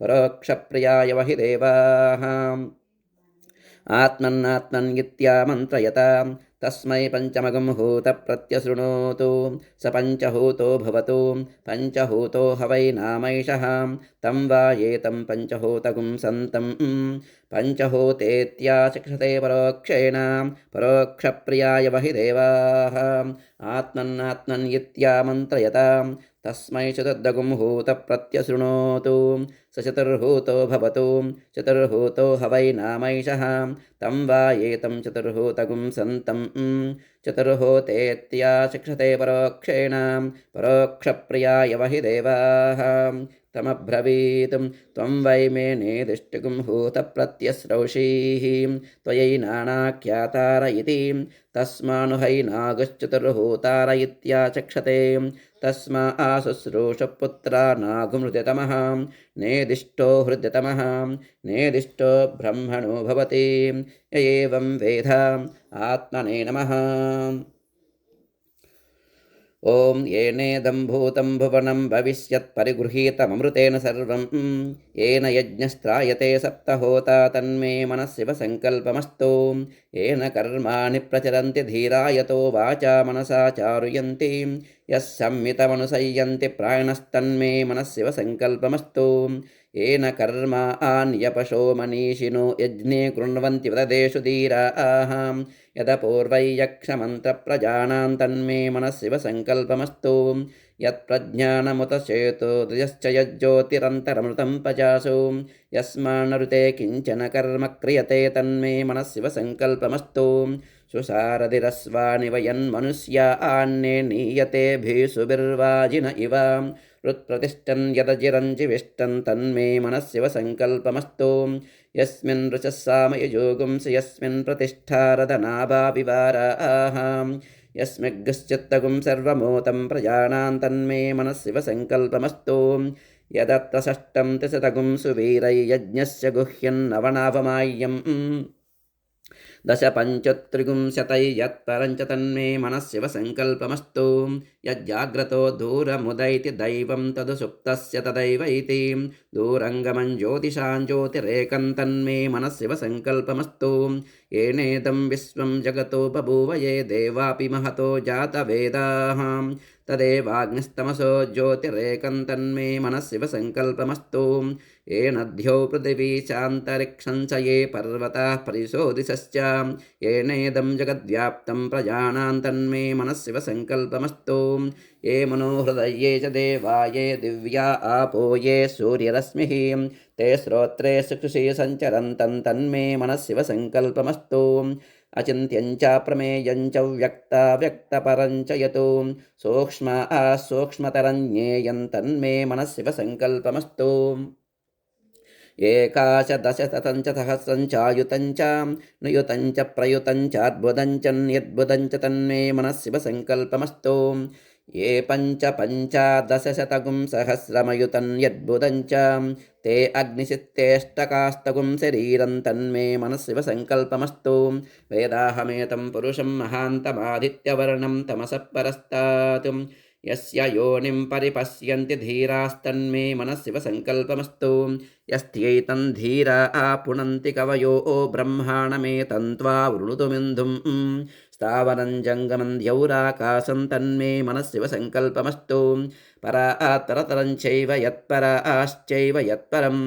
[SPEAKER 1] పరోక్షప్రియాయ వహి దేవాః ఆత్మన్నాత్మన్యిత్యామంత్రయతాం तस्मै पञ्चमगं हूतप्रत्यशृणोतु स पञ्चहूतो भवतु पञ्चहूतो ह वै नामैषः तं वा एतं पञ्चहूतगुं सन्तं पञ्चहूतेत्याचक्षते परोक्षेण परोक्षप्रियाय वहि देवाः आत्मन्नात्मन् इत्यामन्त्रयतां तस्मै चतुर्दगुं हूतप्रत्यशृणोतु स चतुर्हूतो भवतु चतुर्हूतो ह वै नामैषः तं वा एतं चतुर्हूतगुं सन्तं चतुर्हूतेत्याचक्षते परोक्षेण परोक्षप्रियाय वहि देवाः तमब्रवीत् त्वं वै मे नेदिष्टिगुं हूतप्रत्यस्रौषीः त्वयैनानाख्यातार इति तस्मानुहैनागश्चतुर्हूतार इत्याचक्षते तस्मा शुश्रूषपुत्रा नागुमृत्यतमः नेदिष्टो हृद्यतमः नेदिष्टो ब्रह्मणो भवति य एवं वेद आत्मने नमः। ॐ येनेदं भूतं भुवनं भविष्यत्परिगृहीतममृतेन सर्वं येन यज्ञस्त्रायते सप्तहोता तन्मे मनस्शिवसङ्कल्पमस्तु येन कर्माणि प्रचरन्ति धीरायतो वाचा मनसा चारुयन्ति यः संहितमनुसय्यन्ति प्राणस्तन्मे मनस्शिवसङ्कल्पमस्तु येन कर्माण्यपशो मनीषिणो यज्ञे कृण्वन्ति वददेषु धीराः यदपूर्वैयक्षमन्त्रप्रजानां तन्मे मनस्शिवसङ्कल्पमस्तु यत्प्रज्ञानमुत चेतोदयश्च यज्ज्योतिरन्तरमृतं पचासु यस्मान्नरुते किञ्चन कर्म क्रियते तन्मे मनस्शिवसङ्कल्पमस्तु सुसारधिरस्वानि वयन्मनुष्या आन्ये नीयते भीषुभिर्वाजिन इव हृत्प्रतिष्ठन् यदजिरञ्जिविष्टन् तन्मे मनस्शिवसङ्कल्पमस्तु यस्मिन् ऋचः सामययोगुंसि यस्मिन् प्रतिष्ठारदनाभाविवाराः यस्मिग्श्चित्तगुं सर्वमूतं प्रजानां तन्मे मनस्शिवसङ्कल्पमस्तु यदत्र षष्ठं त्रिशतगुं सुवीरैर्यज्ञस्य गुह्यन्नवनाभमाय्यम् दश पञ्चत्रिगुंशतैर्यत्परञ्च तन्मे मनस्शिवसङ्कल्पमस्तु यज्जाग्रतो दूरमुदैति दैवं तदु सुप्तस्य तदैवैति दूरङ्गमं ज्योतिषां ज्योतिरेकं तन्मे मनस्शिवसङ्कल्पमस्तु येनेदं विश्वं जगतो बभूव ये देवापि महतो जातवेदाः तदेवाग्निस्तमसो ज्योतिरेकं तन्मे मनस्शिवसङ्कल्पमस्तु येनद्यौ पृथिवी चान्तरिक्षं च ये पर्वताः परिशो दिशश्च येनेदं जगद्व्याप्तं प्रजानां तन्मे मनस्शिवसङ्कल्पमस्तु ये मनोहृदये च देवा ये दिव्या आपो ये सूर्यरश्मिः ते श्रोत्रे चक्षुषी सञ्चरन्तं तन्मे मनस्शिवसङ्कल्पमस्तु अचिन्त्यञ्च प्रमेयञ्च व्यक्ताव्यक्तपरञ्च यतो सूक्ष्मतरं तन्मे मनस्शिवसङ्कल्पमस्तु एकाशदशशतं च सहस्रं चायुतं च नियुतं च प्रयुतं चाद्भुतं च निर्बुधं च तन्मे मनस्शिवसङ्कल्पमस्तु ये पञ्चादशशतगुं सहस्रमयुतं यद्बुधं च ते अग्निशित्तेष्टकास्तगुं शरीरं तन्मे मनस्शिवसङ्कल्पमस्तु वेदाहमेतं पुरुषं महान्तमादित्यवर्णं तमसः परस्तात् यस्य योनिं परिपश्यन्ति धीरास्तन्मे मनस्शिवसङ्कल्पमस्तु यस्त्यैतं धीरा आपुनन्ति कवयो ब्रह्माणमेतन्त्वा वृणुतुमिन्दुं स्थावरं जङ्गमं द्यौराकाशं तन्मे मनस्शिवसङ्कल्पमस्तु परात्परतरं चैव यत्पराश्चैव यत्परं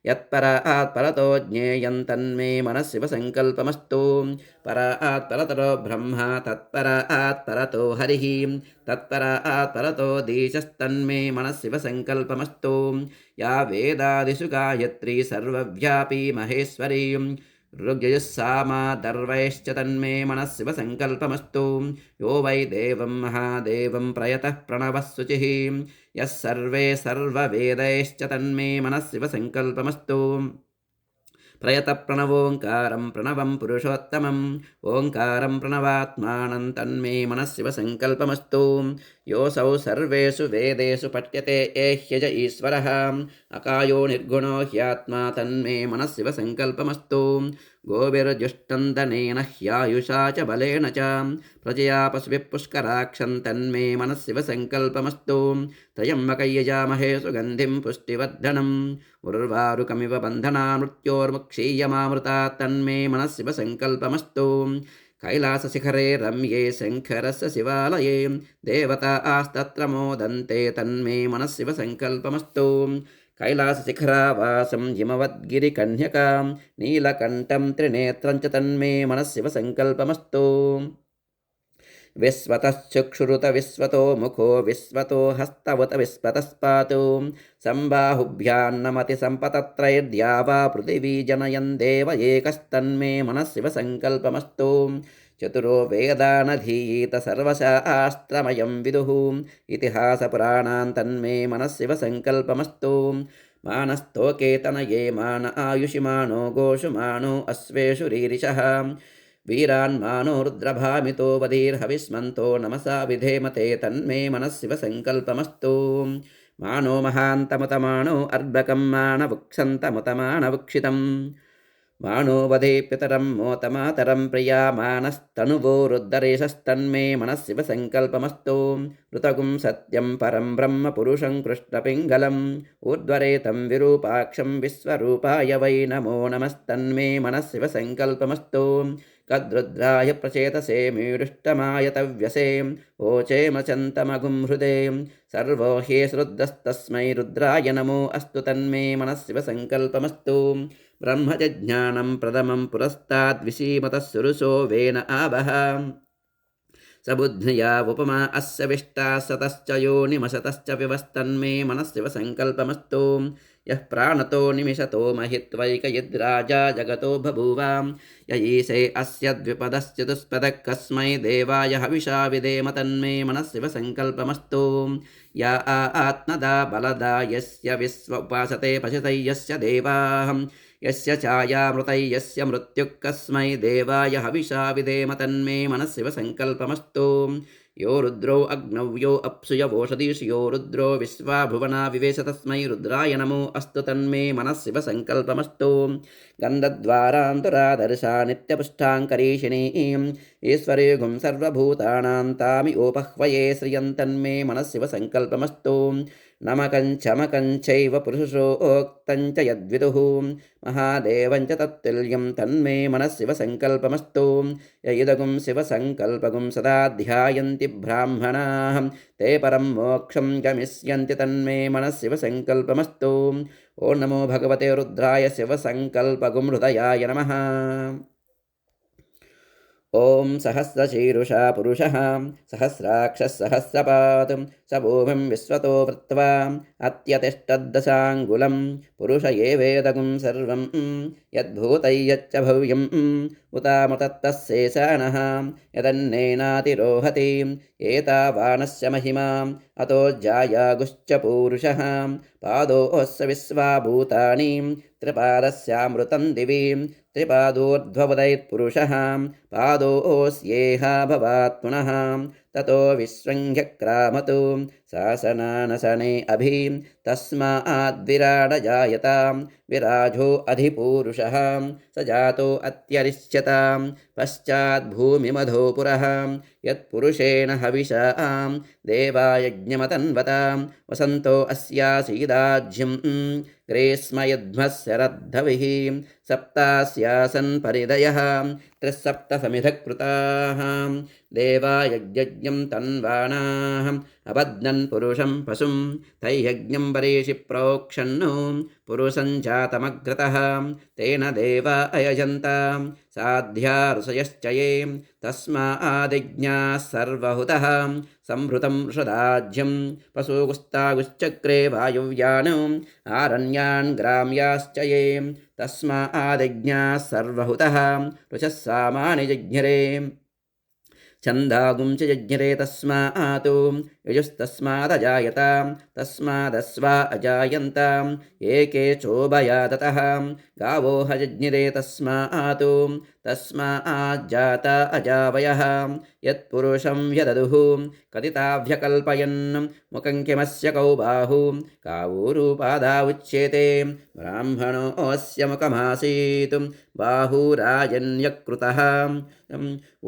[SPEAKER 1] यत्परात्परतो ज्ञेयं तन्मे मनस्शिवसङ्कल्पमस्तु परात्परतरो ब्रह्मा तत्परात्परतो हरिः तत्परात्परतो दीशस्तन्मे मनस्शिवसङ्कल्पमस्तु या वेदादिषु गायत्री सर्वव्यापी महेश्वरी ऋग्यजुस्सामा दर्वैश्च तन्मे मनस्शिवसङ्कल्पमस्तु यो वै देवं महादेवं प्रयतः प्रणवः शुचिः यः सर्वे सर्ववेदैश्च तन्मे मनस्शिवसङ्कल्पमस्तु प्रयतप्रणवोङ्कारं प्रणवं पुरुषोत्तमम् ओङ्कारं प्रणवात्मानं तन्मे मनस्शिवसङ्कल्पमस्तु योऽसौ सर्वेषु वेदेषु पठ्यते एह्यज ईश्वरः अकायो निर्गुणो ह्यात्मा तन्मे मनस्शिवसङ्कल्पमस्तु गोभिर्जुष्टं धनेन ह्यायुषा च बलेन च प्रजया पशुभिः पुष्कराक्षं तन्मे मनस्शिवसङ्कल्पमस्तु त्र्यम्बकयजामहे सुगन्धिं पुष्टिवर्धनम् उर्वारुकमिव बन्धना मृत्योर्मुक्षीयमामृता तन्मे मनस्शिवसङ्कल्पमस्तु कैलासशिखरे रम्ये शङ्करस्य शिवालये देवतास्तत्र मोदन्ते तन्मे मनः शिवसङ्कल्पमस्तु कैलासशिखरावासं हिमवद्गिरिकन्यकां नीलकण्ठं त्रिनेत्रं च तन्मे मनः शिवसङ्कल्पमस्तु विश्वतश्चक्षुरुत विश्वतो मुखो विश्वतो हस्तवत विश्वतस्पातु सम्बाहुभ्यान्नमति सम्पतत्रैर्द्या वा पृथिवी जनयन् देव एकस्तन्मे मनः शिवसङ्कल्पमस्तु चतुरो वेदानधीयीत सर्वशास्त्रमयं विदुः इतिहासपुराणान् तन्मे मनः शिवसङ्कल्पमस्तु मानस्तोकेतनये मान आयुषिमानो गोषुमानो अश्वेषु रीरिषः वीरान्मानो रुद्रभामितो वधीर्हविस्मन्तो नमसा विधेमते तन्मे मनः शिवसङ्कल्पमस्तु मानो महान्तमुतमानो अर्भकं मानवुक्षन्तमुतमानवुक्षितं मानो वधे पितरं मोतमातरं प्रिया मानस्तनुवो रुद्रेशस्तन्मे मनः शिवसङ्कल्पमस्तु ऋतगुं सत्यं परं ब्रह्म पुरुषं कृष्णपिङ्गलम् ऊर्ध्वरेतं विरूपाक्षं विश्वरूपाय वै नमो नमस्तन्मे मनः शिवसङ्कल्पमस्तु कद्रुद्राय प्रचेतसे मीडुष्टमाय तव्यसे ओचेमचन्तमगुं हृदे सर्वो ह्ये श्रुद्धस्तस्मै रुद्राय नमो अस्तु तन्मे मनः शिवसङ्कल्पमस्तु ब्रह्मजज्ञानं प्रथमं पुरस्ताद्विषीमतः सुरुसो वेन आवह सबुद्ध्या उपमा अस्य विष्टा सतश्च योनिमशतश्च विवस्तन्मे मनः शिवसङ्कल्पमस्तु यः प्राणतो निमिषतो महित्वैकयिद्राजा जगतो बभूव य ईशे अस्य द्विपदश्चतुष्पदः कस्मै देवाय हविषा विधेम तन्मे मनः शिवसङ्कल्पमस्तु या आत्मदा बलदा यस्य विश्व उपासते पशतै यस्य देवाः यस्य छायामृतै यस्य मृत्युः कस्मै देवाय हविषा विधेम तन्मे मनः शिवसङ्कल्पमस्तु यो रुद्रो अग्नौ यो अप्सुयवोषधीषु यो रुद्रो विश्वा भुवना विवेश तस्मै रुद्राय नमो अस्तु तन्मे मनः शिवसङ्कल्पमस्तु गन्धद्वारान्तरादर्शा नित्यपुष्टाङ्करीषिणीं ईश्वरेगुं सर्वभूतानां तामि ओपह्वये श्रियं तन्मे मनः शिवसङ्कल्पमस्तु नमकञ्चमकञ्चैव पुरुषोक्तञ्च यद्विदुः महादेवं च तत्तुल्यं तन्मे मनः शिवसङ्कल्पमस्तु य इदगुं शिवसङ्कल्पगुं सदा ध्यायन्ति ब्राह्मणाः ते परं मोक्षं गमिष्यन्ति तन्मे मनः शिवसङ्कल्पमस्तु ॐ नमो भगवते रुद्राय शिवसङ्कल्पगुं हृदयाय नमः ॐ सहस्रशीरुषा पुरुषः सहस्राक्षः सहस्रपात् स भूमिं विश्वतो वृत्वा अत्यतिष्ठद्दशाङ्गुलं पुरुष एवेदगुं सर्वं यद्भूतैयच्च भव्यम् उतामतत्तस्येषाणः यदन्नेनातिरोहति एतावानस्य महिमा अतो जायागुश्च पूरुषः पादोऽस्य विश्वाभूतानि त्रिपादस्यामृतं दिवि त्रिपादोर्ध्ववदयत्पुरुषः पादोऽस्येह भवात् पुनः ततो विश्वङ्घ्यक्रामतु शासनानशने अभि तस्माद्विराडजायतां विराजो अधिपूरुषः स जातो अत्यरिष्यतां पश्चाद्भूमिमधो पुरः यत्पुरुषेण हविषा देवायज्ञमतन्वतां वसन्तो अस्यासीदाज्यं ग्रीष्मयुध्मस्य रद्धविः सप्तास्यासन् परिदयः त्रिसप्तसमिधकृताः देवायज्ञं तन्वाणाः अबध्नन् पुरुषं पशुं तैयज्ञं वरेषि प्रोक्षन्नो पुरुषं जातमग्रतः तेन देवा अयजन्तां साध्या ऋषयश्च ये तस्मादिज्ञाः सर्वहुतः संहृतं ऋषदाज्यं पशुगुस्तागुश्चक्रे वायुव्यान् आरण्यान् ग्राम्याश्च ये तस्मादिज्ञाः सर्वहुतः ऋषः सामानि जज्ञरे छन्दागुं च जज्ञरे तस्मात् यजुस्तस्मादजायतां तस्मादस्वा अजायन्ताम् एके चोभयादतः गावो हजज्ञरे तस्मात् तस्माज्जाता अजावयः यत्पुरुषं यददुः कथिताभ्यकल्पयन् मुखं किमस्य कौ बाहु कावूरुपादा उच्येते ब्राह्मणोऽस्य मुखमासीत् बाहुराजन्यकृतः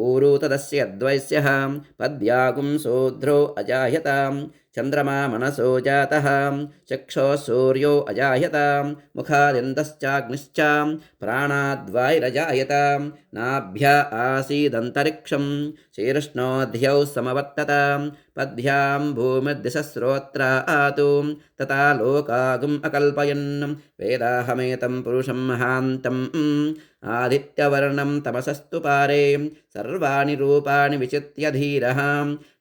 [SPEAKER 1] ऊरु तदस्य द्वैस्यः पद्यागुं शूद्रो अजायतां चन्द्रमा मनसो जातः चक्षुः सूर्यो अजायत मुखादिन्दश्चाग्निश्च प्राणाद्वायुरजायत नाभ्या आसीदन्तरिक्षं शीर्ष्णोऽध्यौ समवर्तत पद्भ्यां भूमिर्दिशस्रोत्रातु तथा लोकागुम् अकल्पयन् वेदाहमेतं पुरुषं महान्तम् आदित्यवर्णं तमसस्तु पारे सर्वाणि रूपाणि विचित्य धीरः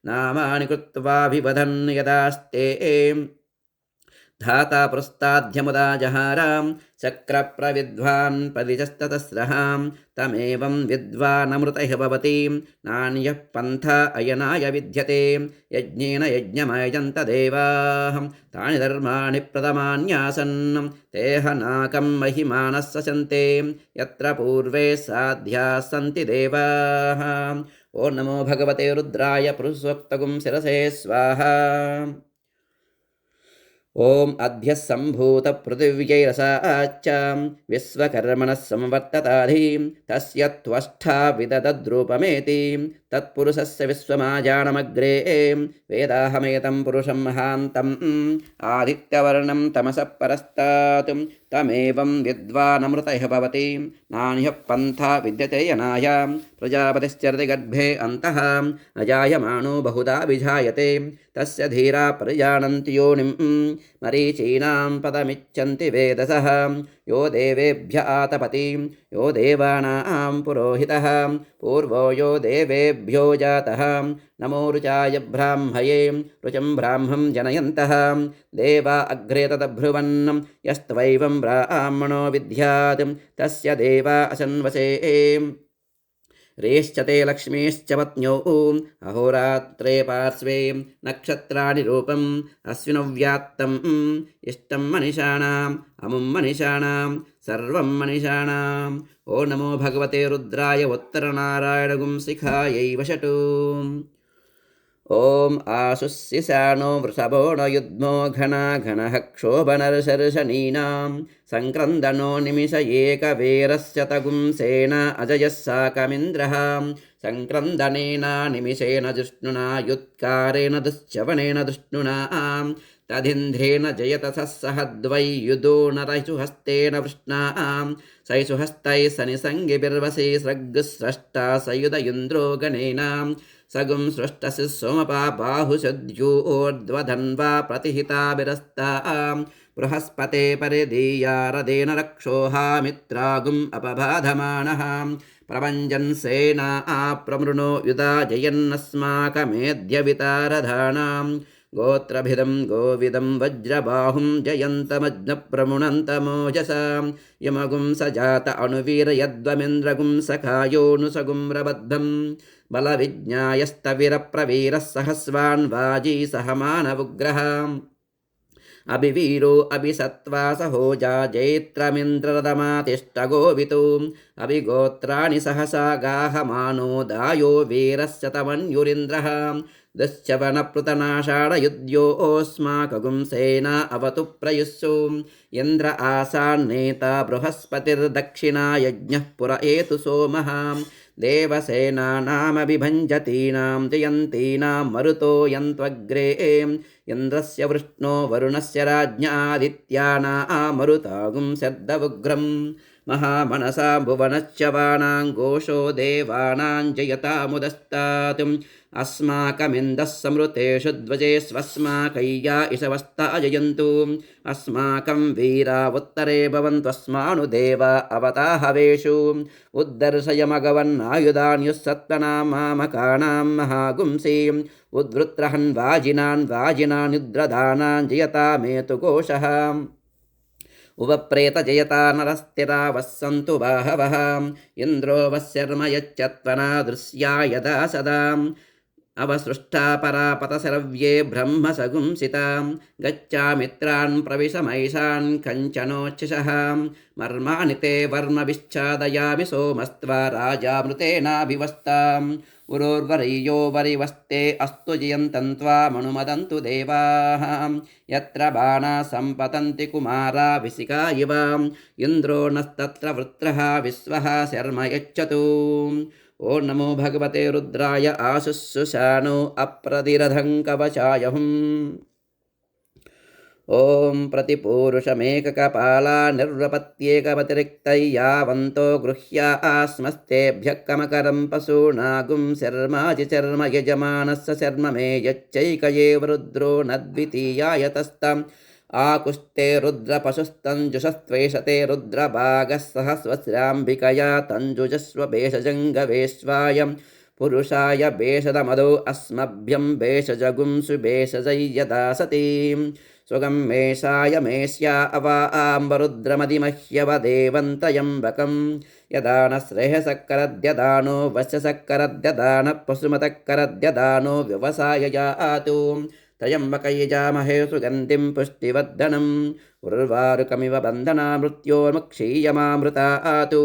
[SPEAKER 1] नामानि कृत्वाभिवदन् यदास्ते धाता पुरस्ताद्यमुदा जहारां चक्रप्रविद्वान् परिजस्ततस्रहां तमेवं विद्वानमृतः भवति नान्यः पन्था अयनाय विद्यते यज्ञेन यज्ञमयजन्त देवाः तानि धर्माणि प्रथमान्यासन् तेह नाकं महिमानः सचन्ते यत्र पूर्वे साध्याः सन्ति देवाः ओ नमो भगवते रुद्राय पुरुषोक्तगुं शिरसे स्वाहा ॐ अद्य सम्भूत पृथिव्यैरसाच्च विश्वकर्मणः संवर्तताधिं तस्य त्वष्ठा विददद्रूपमेति तत्पुरुषस्य विश्वमाजानमग्रे वेदाहमेतं पुरुषं महान्तम् आदित्यवर्णं तमसः परस्तात् तमेवं विद्वानमृतः भवति नान्यः पन्था विद्यते यनाय प्रजापतिश्चरति गर्भे अन्तः अजायमानो बहुधा विजायते तस्य धीरा परिजानन्ति योनिं मरीचीनां पदमिच्छन्ति वेदसः यो देवेभ्य आतपति यो देवानां पुरोहितः पूर्वो यो देवेभ्यो जातः नमो ऋचाय ब्राह्मये ऋचं ब्राह्मं जनयन्तः देवा अग्रे तदब्रुवन् यस्त्वैवं ब्राह्मणो विद्यात् तस्य देवा असन्वसे रेश्चते लक्ष्मीश्च पत्न्यौ अहोरात्रे पार्श्वे नक्षत्राणि रूपम् अश्विनव्यात्तम् इष्टं मनिषाणाम् अमुं मनिषाणां सर्वं मनिषाणाम् ओ नमो भगवते रुद्राय उत्तरनारायणगुं शिखायै वषटु ॐ आशुस्यशानो वृषभो न युग्मो घना घनः क्षोभनर्षर्षणीनां सङ्क्रन्दनो निमिष एकवेरस्य तगुं सेना अजयः साकमिन्द्रः सङ्क्रन्दनेन निमिषेण जिष्णुना युत्कारेण दुश्चवनेन दुष्णुना तदिन्द्रेण जयतसः सह द्वैयुधो नरैषुहस्तेन वृष्णाः सैषुहस्तैः सनिसङ्गिभिर्वसे सृग्स्रष्टा सयुध इन्द्रो गणेन सगुं सृष्टसि सोमपा बाहुषद्योर्ध्वधन्वा प्रतिहिताभिरस्ता बृहस्पते परिदीयारदेन रक्षोहामित्रागुम् अपबाधमानः प्रभञ्जन् सेना प्रमृणो युधा जयन्नस्माकमेध्यवितारधानां गोत्रभिदं गोविदं वज्रबाहुं जयन्तमज्ञप्रमुणन्तमोजसां यमगुं स जात अणुवीरयद्वमिन्द्रगुं सखायोऽनुसगुं रबद्धं बलविज्ञायस्तविरप्रवीरः सहस्वान् वाजी सहमानवुग्रहाम् अभिवीरो अभिसत्त्वा सहोजा जैत्रमिन्द्ररदमातिष्ठगोवितो अभिगोत्राणि सहसा गाहमानो दायो वीरस्य तमन्युरिन्द्रः दुश्चवनपृतनाषाढयुध्योऽस्माकगुं सेना अवतु प्रयुस्सु इन्द्र आसान्नेता बृहस्पतिर्दक्षिणा यज्ञः पुर एतु सोमः देवसेनानामभिभञ्जतीनां जयन्तीनां मरुतो यन्त्वग्रे इन्द्रस्य वृष्णो वरुणस्य राज्ञादित्यानामरुतागुं शब्दवुग्रं महामनसा भुवनश्चवानां घोषो देवानां जयतामुदस्तात् अस्माकमिन्दः समृतेषु ध्वजे स्वस्माकय्या इषवस्ता जयन्तु अस्माकं वीरा उत्तरे भवन्त्वस्मानुदेवा अवताहवेषु उद्दर्शयमगवन्नायुधान्युः मामकानां महागुंसीम् उद्वृत्रहन् वाजिनान् जयतामेतु घोषः उपप्रेत जयता नरस्थिरा वस्सन्तु बाहवः इन्द्रो वस्यर्म यच्चत्वना दृश्या यदा सदा अवसृष्टा परापतसर्व्ये ब्रह्मसगुंसितां गच्छामित्रान् प्रविशमैषान् कञ्चनोच्छिषः मर्माणि ते वर्मविच्छादयामि सोमस्त्वा राजामृतेनाभिवस्ताम् उरोर्वरीयो वरिवस्ते अस्तु जयन्तं त्वामनुमदन्तु देवाः यत्र बाणाः सम्पतन्ति कुमारा विसिका इव इन्द्रो नस्तत्र वृत्रः विश्वः शर्म यच्छतु। ओ नमो भगवते रुद्राय आशुश्रुषाणो अप्रतिरथं कवचायहुम्। ॐ प्रतिपूरुषमेककपाला निर्वपत्येकमतिरिक्तै यावन्तो गृह्या आस्मस्तेभ्यः कमकरं पशूनागुं शर्माजि चर्म यजमानस्य शर्म मे यच्चैक एव रुद्रो न द्वितीयाय तस्तम् आकुष्टे रुद्रपशुस्तञ्जुषस्त्वेषते रुद्रभागः सहस्वस्राम्बिकया तञ्जुजस्व भेषजङ्गवेश्वायं पुरुषाय भेषजमदो अस्मभ्यं भेषजगुं सुभेषजै यदा सती स्वगं मेषाय मेष्या अवा आम्बरुद्रमदिमह्यवदेवन्तयम्बकं यदा न श्रेयसक्करद्यदानो वश्यसक्करद्यदानः पशुमतक्करद्यदानो व्यवसाय यातु त्र्यम्बकयजामहे सुगन्धिं पुष्टिवर्धनम् उर्वारुकमिव बन्धना मृत्योर्मुक्षीयमामृतातु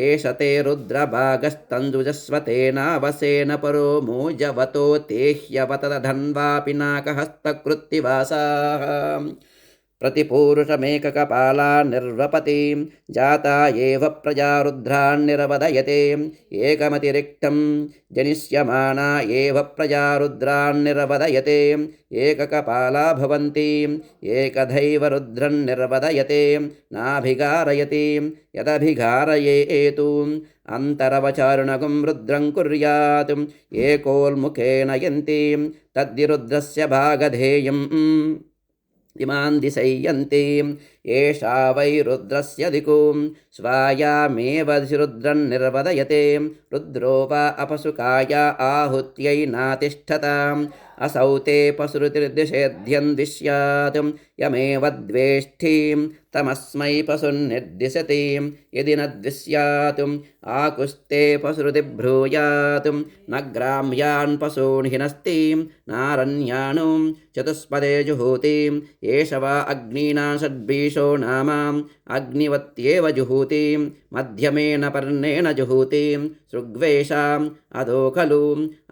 [SPEAKER 1] एष ते रुद्रभागस्तन्दुजस्वतेनावसेन परो मोजवतो ते ह्यवतधन्वा पिनाकहस्तकृत्तिवासाः प्रतिपूरुषमेककपाला निर्वपति जाता एव प्रजा रुद्रान्निर्वदयते एकमतिरिक्तं जनिष्यमाना एव प्रजा रुद्रान्निर्वदयते एककपाला भवन्ति एकदैव रुद्रन्निर्वदयते नाभिघारयति यदभिघारयेतु अन्तरवचारुणगुं रुद्रं कुर्यात् एकोल्मुखेन यन्ति तद्धि रुद्रस्य भागधेयम् इमान् दिशयन्ति एषा वै रुद्रस्य दिकुं स्वायामेव रुद्रं निर्वदयते रुद्रो वा अपसुकाया आहुत्यै नातिष्ठताम् असौ ते पशुरुतिर्दिशेद्यन्विष्यात् यमेव द्वेष्ठीं तमस्मै पशुर्निर्दिशति यदि न द्विष्यात् आकुस्ते पशुरुतिब्रूयात् न ग्राम्यान् पशून् हिनस्तीं नारण्यानु चतुष्पदे जुहूति एष वा अग्नीना षड्भीषो नामाम् अग्निवत्येव जुहूति मध्यमेन पर्णेन जुहूति सृग्वेषाम् अधो खलु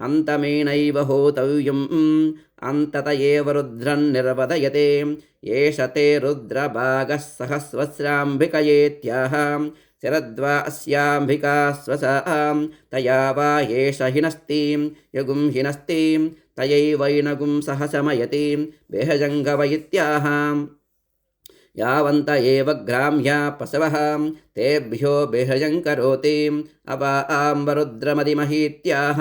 [SPEAKER 1] अन्तमेनैव होतव्यम् अन्तत एव रुद्रं निर्वदयते एष ते रुद्रभागः सहस्वस्राम्भिकयेत्याह शरद्वा अस्याम्भिका स्वसां तया वा एष हिनस्तीं यगुं हिनस्तीं तयैवैनगुं सहसमयति बेहजङ्गव यावन्त एव ग्राम्या पशवः तेभ्यो बेहजं करोति अवा आम्बरुद्रमदिमहीत्याः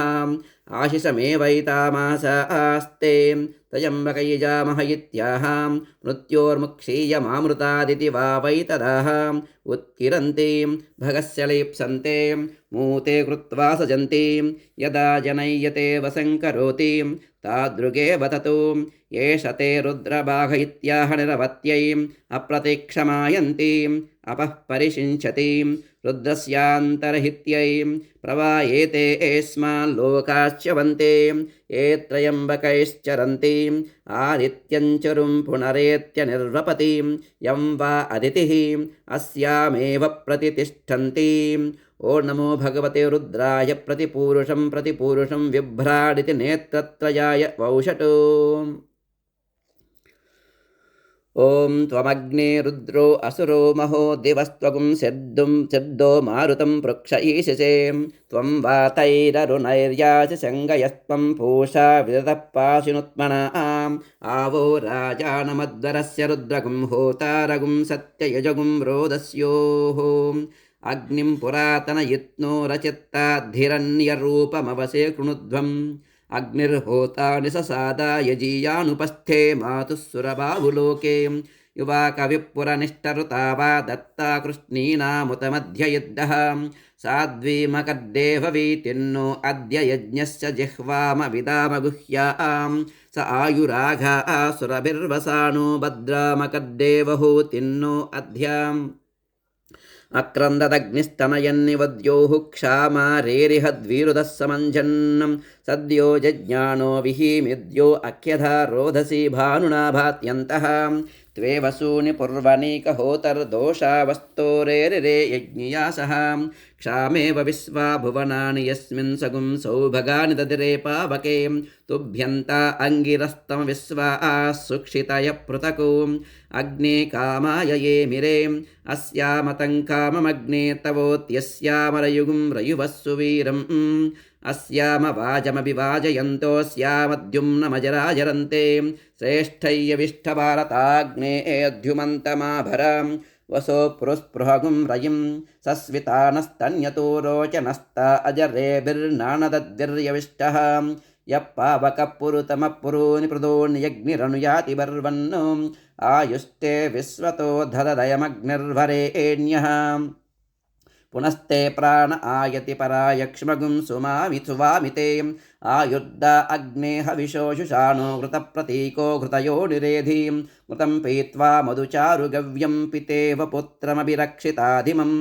[SPEAKER 1] आशिषमेवैतामासास्ते त्र्यम्बकयजामह इत्याह मृत्योर्मुक्षीयमामृतादिति वा वै तदाह उत्किरन्ति भगस्य लेप्सन्ते मूते कृत्वा सजन्ति यदा जनय्यते वसं करोति तादृगेव ततो एष ते रुद्रभाग इत्याह निरवत्यै अप्रतीक्षमायन्ति अपः परिषिञ्चति रुद्रस्यान्तर्हित्यै प्रवायेते एस्मान् लोकाश्च्यवन्ते ये त्र्यम्बकैश्चरन्ति आदित्यञ्चरुं पुनरेत्यनिर्वपति यं वा अदितिः अस्यामेव प्रतितिष्ठन्ति। ओ नमो भगवते रुद्राय प्रतिपूरुषं विभ्राडिति नेत्रत्रयाय वौषटो। ओं त्वमग्ने रुद्रो असुरो महो दिवस्त्वगुं सिद्धो मारुतं पृक्ष ईशिषे त्वं वातैररुणैर्याच शङ्गयस्त्वं पूषा विदतः पाशिनुत्मनाम् आवो राजानमद्वरस्य रुद्रगुं होतारगुं सत्ययजगुं रोदस्योः अग्निं पुरातनयित्नो रचित्ताद्धिरन्यरूपमवसे कृणुध्वम् अग्निर्होता निससादा यजीयानुपस्थे मातुः सुरबाहुलोके युवा कविपुरनिष्ठरुता वा दत्ता कृष्णीनामुतमध्ययुद्धः साध्वीमकद्देववीतिन्नो अद्य यज्ञस्य जिह्वामविदामगुह्यां स आयुराघा सुरभिर्वसानो भद्रामकद्देवहूतिन्नो अध्याम् अक्रन्ददग्निस्तनयन्निवद्योः क्षामारेरिहद्वीरुदः समञ्जन्नं सद्यो जज्ञानो विहीमिद्यो अख्यधा रोधसी भानुना भात्यन्तः त्वे वसूनि पूर्वनीकहोतर्दोषावस्तोरेरिरे यज्ञियासः क्षामेव विश्वा भुवनानि यस्मिन् सगुं सौभगानि ददिरे पावके तुभ्यन्ता अङ्गिरस्तम विश्वा सुक्षितय पृथको अग्ने कामाय ये मिरे अस्यामतं काममग्ने तवोत्यस्यामरयुगं रयुवस्सु वीरम् अस्याम वाजमभिवाजयन्तोऽस्यामद्युम्नमजराजरन्ते श्रेष्ठय्यविष्ठभारताग्ने द्युमन्तमाभरां वसो पुरुस्पृहगुं रयिं सस्वितानस्तन्यतो रोचनस्ता अजरेभिर्नानदद्भिर्यविष्टः यः पावकपुरुतमपुरूनि प्रदोन्यग्निरनुयाति बर्वन्नो आयुष्टे विश्वतो धददयमग्निर्भरेण्यः पुनस्ते प्राण आयति परायक्ष्मगुं सुवामिते आयुर्दा अग्ने हविशोषुषाणो घृतप्रतीको घृतयो निरेधिं घृतं पीत्वा मधुचारुगव्यं पितेव पुत्रमभिरक्षिताधिमं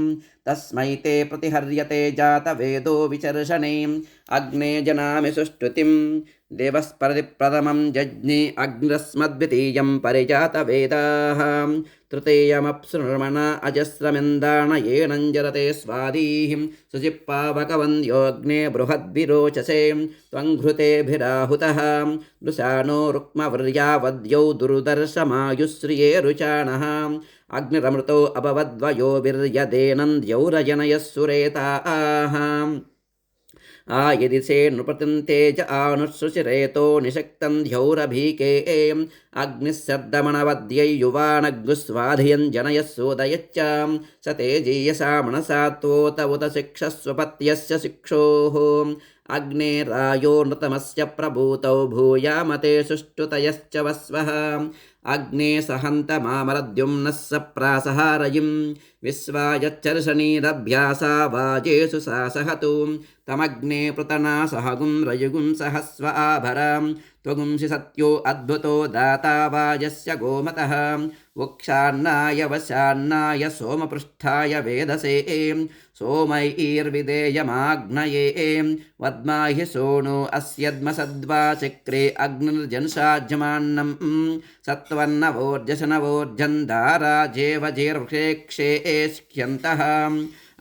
[SPEAKER 1] तस्मै ते प्रतिहर्यते जातवेदो विचर्षणे अग्ने जनामि सुष्टुतिं देवस्परिप्रथमं जज्ञे अग्निरस्मद्वितीयं परिजातवेदाः तृतीयमप्सुर्मणा अजस्रमिन्दाण येनञ्जरते स्वादीः शुचिपावकवन्द्योऽग्ने बृहद्भिरोचसे त्वङ्घृतेभिराहुतः दृशानो रुक्मवर्यावद्यौ दुर्दर्शमायुश्रिये रुचाणः अग्निरमृतो अभवद्वयोभिर्यदेनन्द्यौरजनयः सुरेताः यदि से नृपतिन्तेज आनुश्रुचिरेतो निषक्तं ध्यौरभीके अग्निस्सर्दमणवद्यैयुवानग्गुस्वाधियं जनयस्सोदयच्च स तेजीयसा मनसा त्वोत उत शिक्षस्वपत्यस्य शिक्षोः अग्ने रायो नृतमस्य प्रभूतौ भूयामते सुष्टुतयश्च वस्वः अग्ने सहन्तमामरद्युम्नः सप्रासहारयिं विश्वायच्छर्षणीरभ्यासा वाजेषु सा सहतु तमग्ने पृतना सहगुं रयुगुं सहस्व आभरां त्वगुंसि सत्यो अद्भुतो दाता वाजस्य गोमतः वक्षान्नाय वशान्नाय सोमपृष्ठाय वेदसे सोमैर्विदेयमाग्नये वद्माहि सोनो अस्यद्मसद्वा चक्रे अग्निर्जनसाज्यमान्नं सत्वन्नवोर्जसनवोर्जन्दाराजेवजेर्वृक्षे स्ख्यन्तः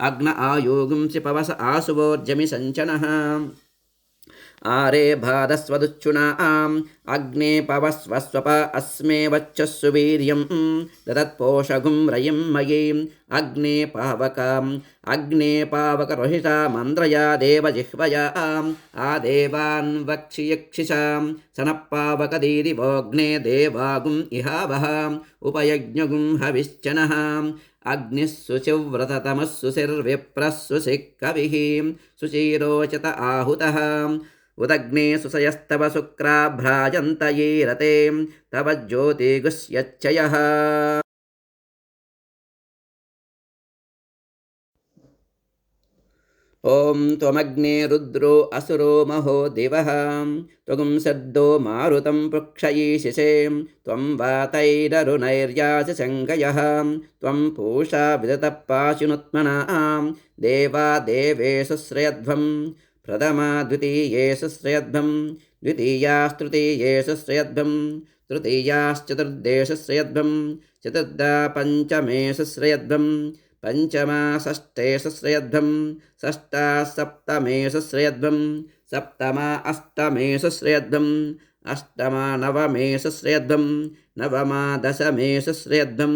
[SPEAKER 1] अग्न आयोगुंसि पवस आसुवोर्जमि सञ्चनः आरे भादस्वदुच्छुनाम् अग्ने पवस्वस्वप अस्मे वच्चस्सु वीर्यं ददत्पोषगुं रयिं मयीम् अग्ने पावकरोहिषा मन्द्रया देवजिह्वयाम् आदेवान् वक्षियक्षिषां सनपावकदीरिवोऽग्ने देवागुम् इहावहाम् उपयज्ञगुं हविश्चनः अग्निः शुचिव्रततमः सुशिर्विप्रः सुशिकविः शुचिरोचत आहुतः उदग्ने सुसयस्तव शुक्राभ्राजन्त ये रते तव ज्योतिगुष्यच्छयः ॐ त्वमग्ने रुद्रो असुरो महो दिवः त्वगुं सद्दो मारुतं पृक्षयीशिषे त्वं वातैररुणैर्यासि शङ्कयः त्वं पूषा विदतपाशुनुत्मनां देवा देवेषु श्रयध्वं प्रथमा द्वितीयेषु श्रयध्वं द्वितीयास्तृतीयेषु श्रयध्वं तृतीयाश्चतुर्देषु श्रयध्वं चतुर्दा पञ्चमेषु श्रयध्वं पञ्चमा षष्ठेषु श्रयध्वं षष्ठा सप्तमेषु श्रयध्वं सप्तमा अष्टमेषु श्रयध्वं अष्टमा नवमेषु श्रयध्वं नवमा दशमेषु श्रयध्वं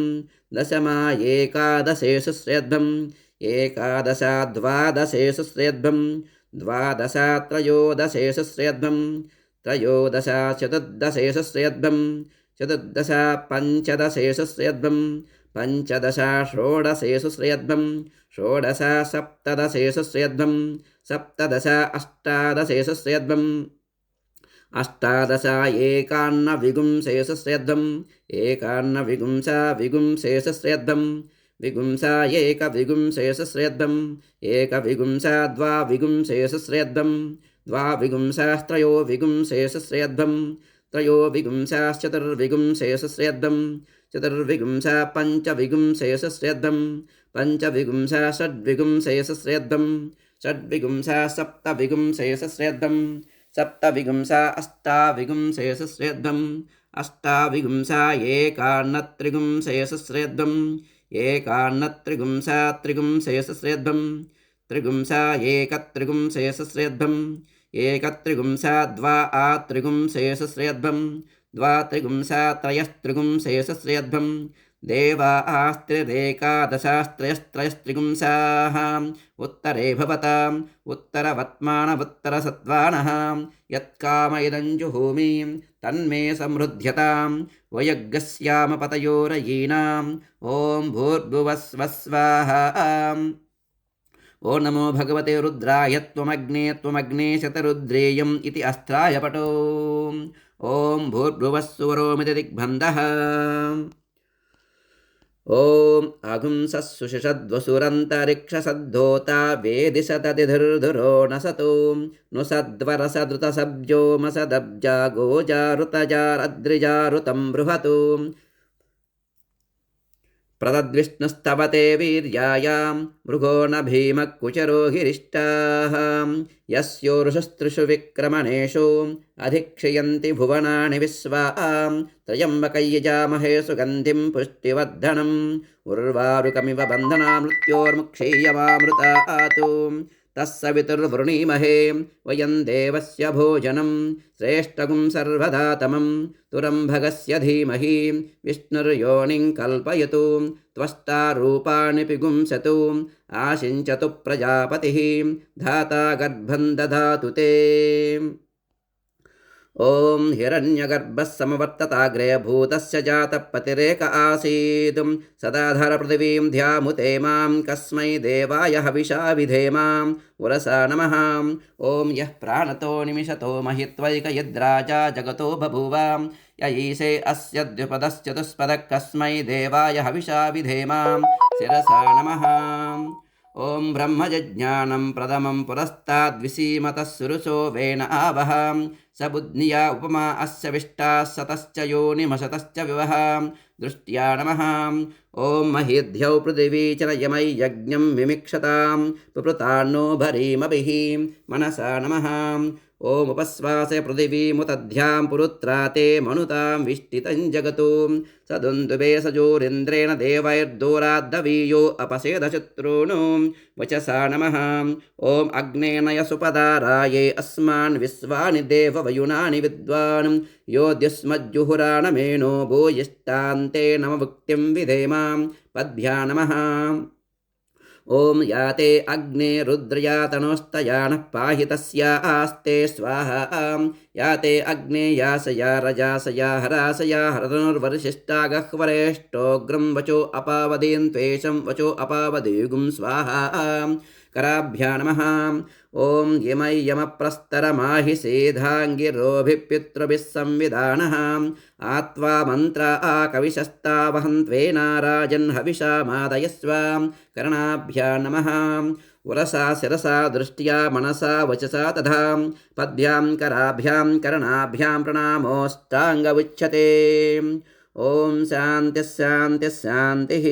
[SPEAKER 1] दशमा एकादशेषु श्रयध्वं एकादशा द्वादशेषु श्रयध्वं द्वादशा त्रयोदशेषु श्रयध्वं त्रयोदशा चतुर्दशेषु श्रयध्वं चतुर्दशा पञ्चदशेषु श्रयध्वं पञ्चदशा षोडशेषु श्रयध्वं षोडशा सप्तदशेषु श्रयध्वं सप्तदशा अष्टादशेषु श्रयध्वं अष्टादशा एकान्नविगुंसेषु श्रयध्वं एकान्नविगुंसा विगुंसेषु श्रयध्वं विगुंसा एकविगुंसेषु श्रयध्वं एकविगुंसा द्वाविगुंसेषु श्रयध्वं द्वाविगुंसास्त्रयोविगुंसेषु श्रयध्वं त्रयोविगुंसाश्चतुर्विगुंसेषु श्रयध्वं चतुर्विगुंसा पञ्चविगुंसेषु श्रयध्वं पञ्चविगुंसा षड्विगुंसेषु श्रयध्वं षड्विगुंसा सप्तविगुंसेषु श्रयध्वं सप्तविगुंसा अष्टाविगुंसेषु श्रयध्वं अष्टाविगुंसा एकान्नत्रिगुंसयसस्रेध्वम् एकान्नत्रिगुंसा त्रिगुंसयसस्रेध्वम् त्रिगुंसा एकत्रिगुंसयसस्रेध्वम् एकत्रिगुंसा द्वा आत्रिगुंसयसस्रेध्वम् द्वात्रिगुंसा त्रयस्त्रिगुंसयसस्रेध्वम् देवा आस्त्रिरेकादशास्त्रयस्त्रयस्त्रिगुंसाः उत्तरे भवताम् उत्तरवत्मानवुत्तरसत्त्वानः यत्कामयिदं जुहोमि तन्मे समृध्यताम् वयज्ञस्यामपतयोरयीनाम् ॐ भूर्भुवस्वः स्वाहा ओ नमो भगवते रुद्राय त्वमग्ने शतरुद्रेयम् इति अस्त्राय पटो ॐ भूर्भुवः सुवरोमिति दिग्बन्धः ॐ अगुंसः सुषषद्वसुरन्तरिक्षसद्धोता वेदिशततिधिर्धुरो न सतो नु सद्वरसदृतसब्जोमसदब्जा गोजारुतजारद्रिजारुतं बृहतो प्रदद्विष्णुस्तवते वीर्यायां मृगो न भीमः कुचरो गिरिष्टाः यस्योरुषस्त्रिषु विक्रमणेषु अधिक्षयन्ति भुवनानि विश्वां त्र्यम्बकयजामहे सुगन्धिं पुष्टिवर्धनम् उर्वारुकमिव बन्धना मृत्योर्मुक्षीयमामृतातु तस्सवितुर्वृणीमहे वयं देवस्य भोजनं श्रेष्ठगुं सर्वदातमं तुरम्भगस्य धीमहि विष्णुर्योनिं कल्पयतु त्वष्टा रूपाणि पिगुंसतु आशिञ्चतु प्रजापतिः धाता गर्भं दधातु ते ॐ हिरण्यगर्भः समवर्तताग्रे भूतस्य जातपतिरेक आसीत् सदाधर पृथिवीं ध्यामुते मां कस्मै देवाय हविषा विधेमां उरसा नमः ॐ यः प्राणतो निमिषतो महित्वैकयद्राजा जगतो बभूव य ईशे अस्य द्विपदश्चतुष्पदः कस्मै देवाय हविषा विधेमां शिरसा नमः ॐ ब्रह्मजज्ञानं प्रथमं पुरस्ताद्विसीमतः सुरुचो वेन आवह स बुद्ध्या उपमा अस्य विष्टाः सतश्च योनिमशतश्च विवह दृष्ट्या नमः ॐ महीध्यौ पृथिवी च यमै यज्ञं मिमिक्षतां पुपृतान्नो भरीमभिः मनसा नमः ॐ उपस्वासे पृथिवीमुतध्यां पुरुत्रा ते मनुतां विष्टितं जगतो सदुन्दुबे सजोरिन्द्रेण देवैर्दोराद्दवीयो अपसेदशत्रूणो वचसा नमः ॐ अग्नेनय सुपदाराये अस्मान् विश्वानि देववयुनानि विद्वान् योद्युस्मज्जुहुराणमेनो भूयिष्ठान्ते नम भुक्तिं विधेमां पद्भ्या नमः ॐ याते अग्ने रुद्रयातनोस्तयानः पाहि तस्या आस्ते स्वाहा याते अग्ने यासया रजासया हरासया हरतनुर्वरिशिष्टा गह्वरेष्टोग्रं वचो अपावदीन् त्वेषं वचो अपावदीगुं स्वाहा कराभ्या नमः ॐ यमै यमप्रस्तरमाहि सेधाङ्गिरोभिः पितृभिः संविधानः आत्वा मन्त्रा आकविशस्तावहन्त्वेनाराजन् हविषा मादयस्व करणाभ्या नमः उरसा शिरसा दृष्ट्या मनसा वचसा तथा पद्भ्यां कराभ्यां करणाभ्यां प्रणामोऽष्टाङ्ग उच्यते ॐ शान्तिः शान्तिः शान्तिः।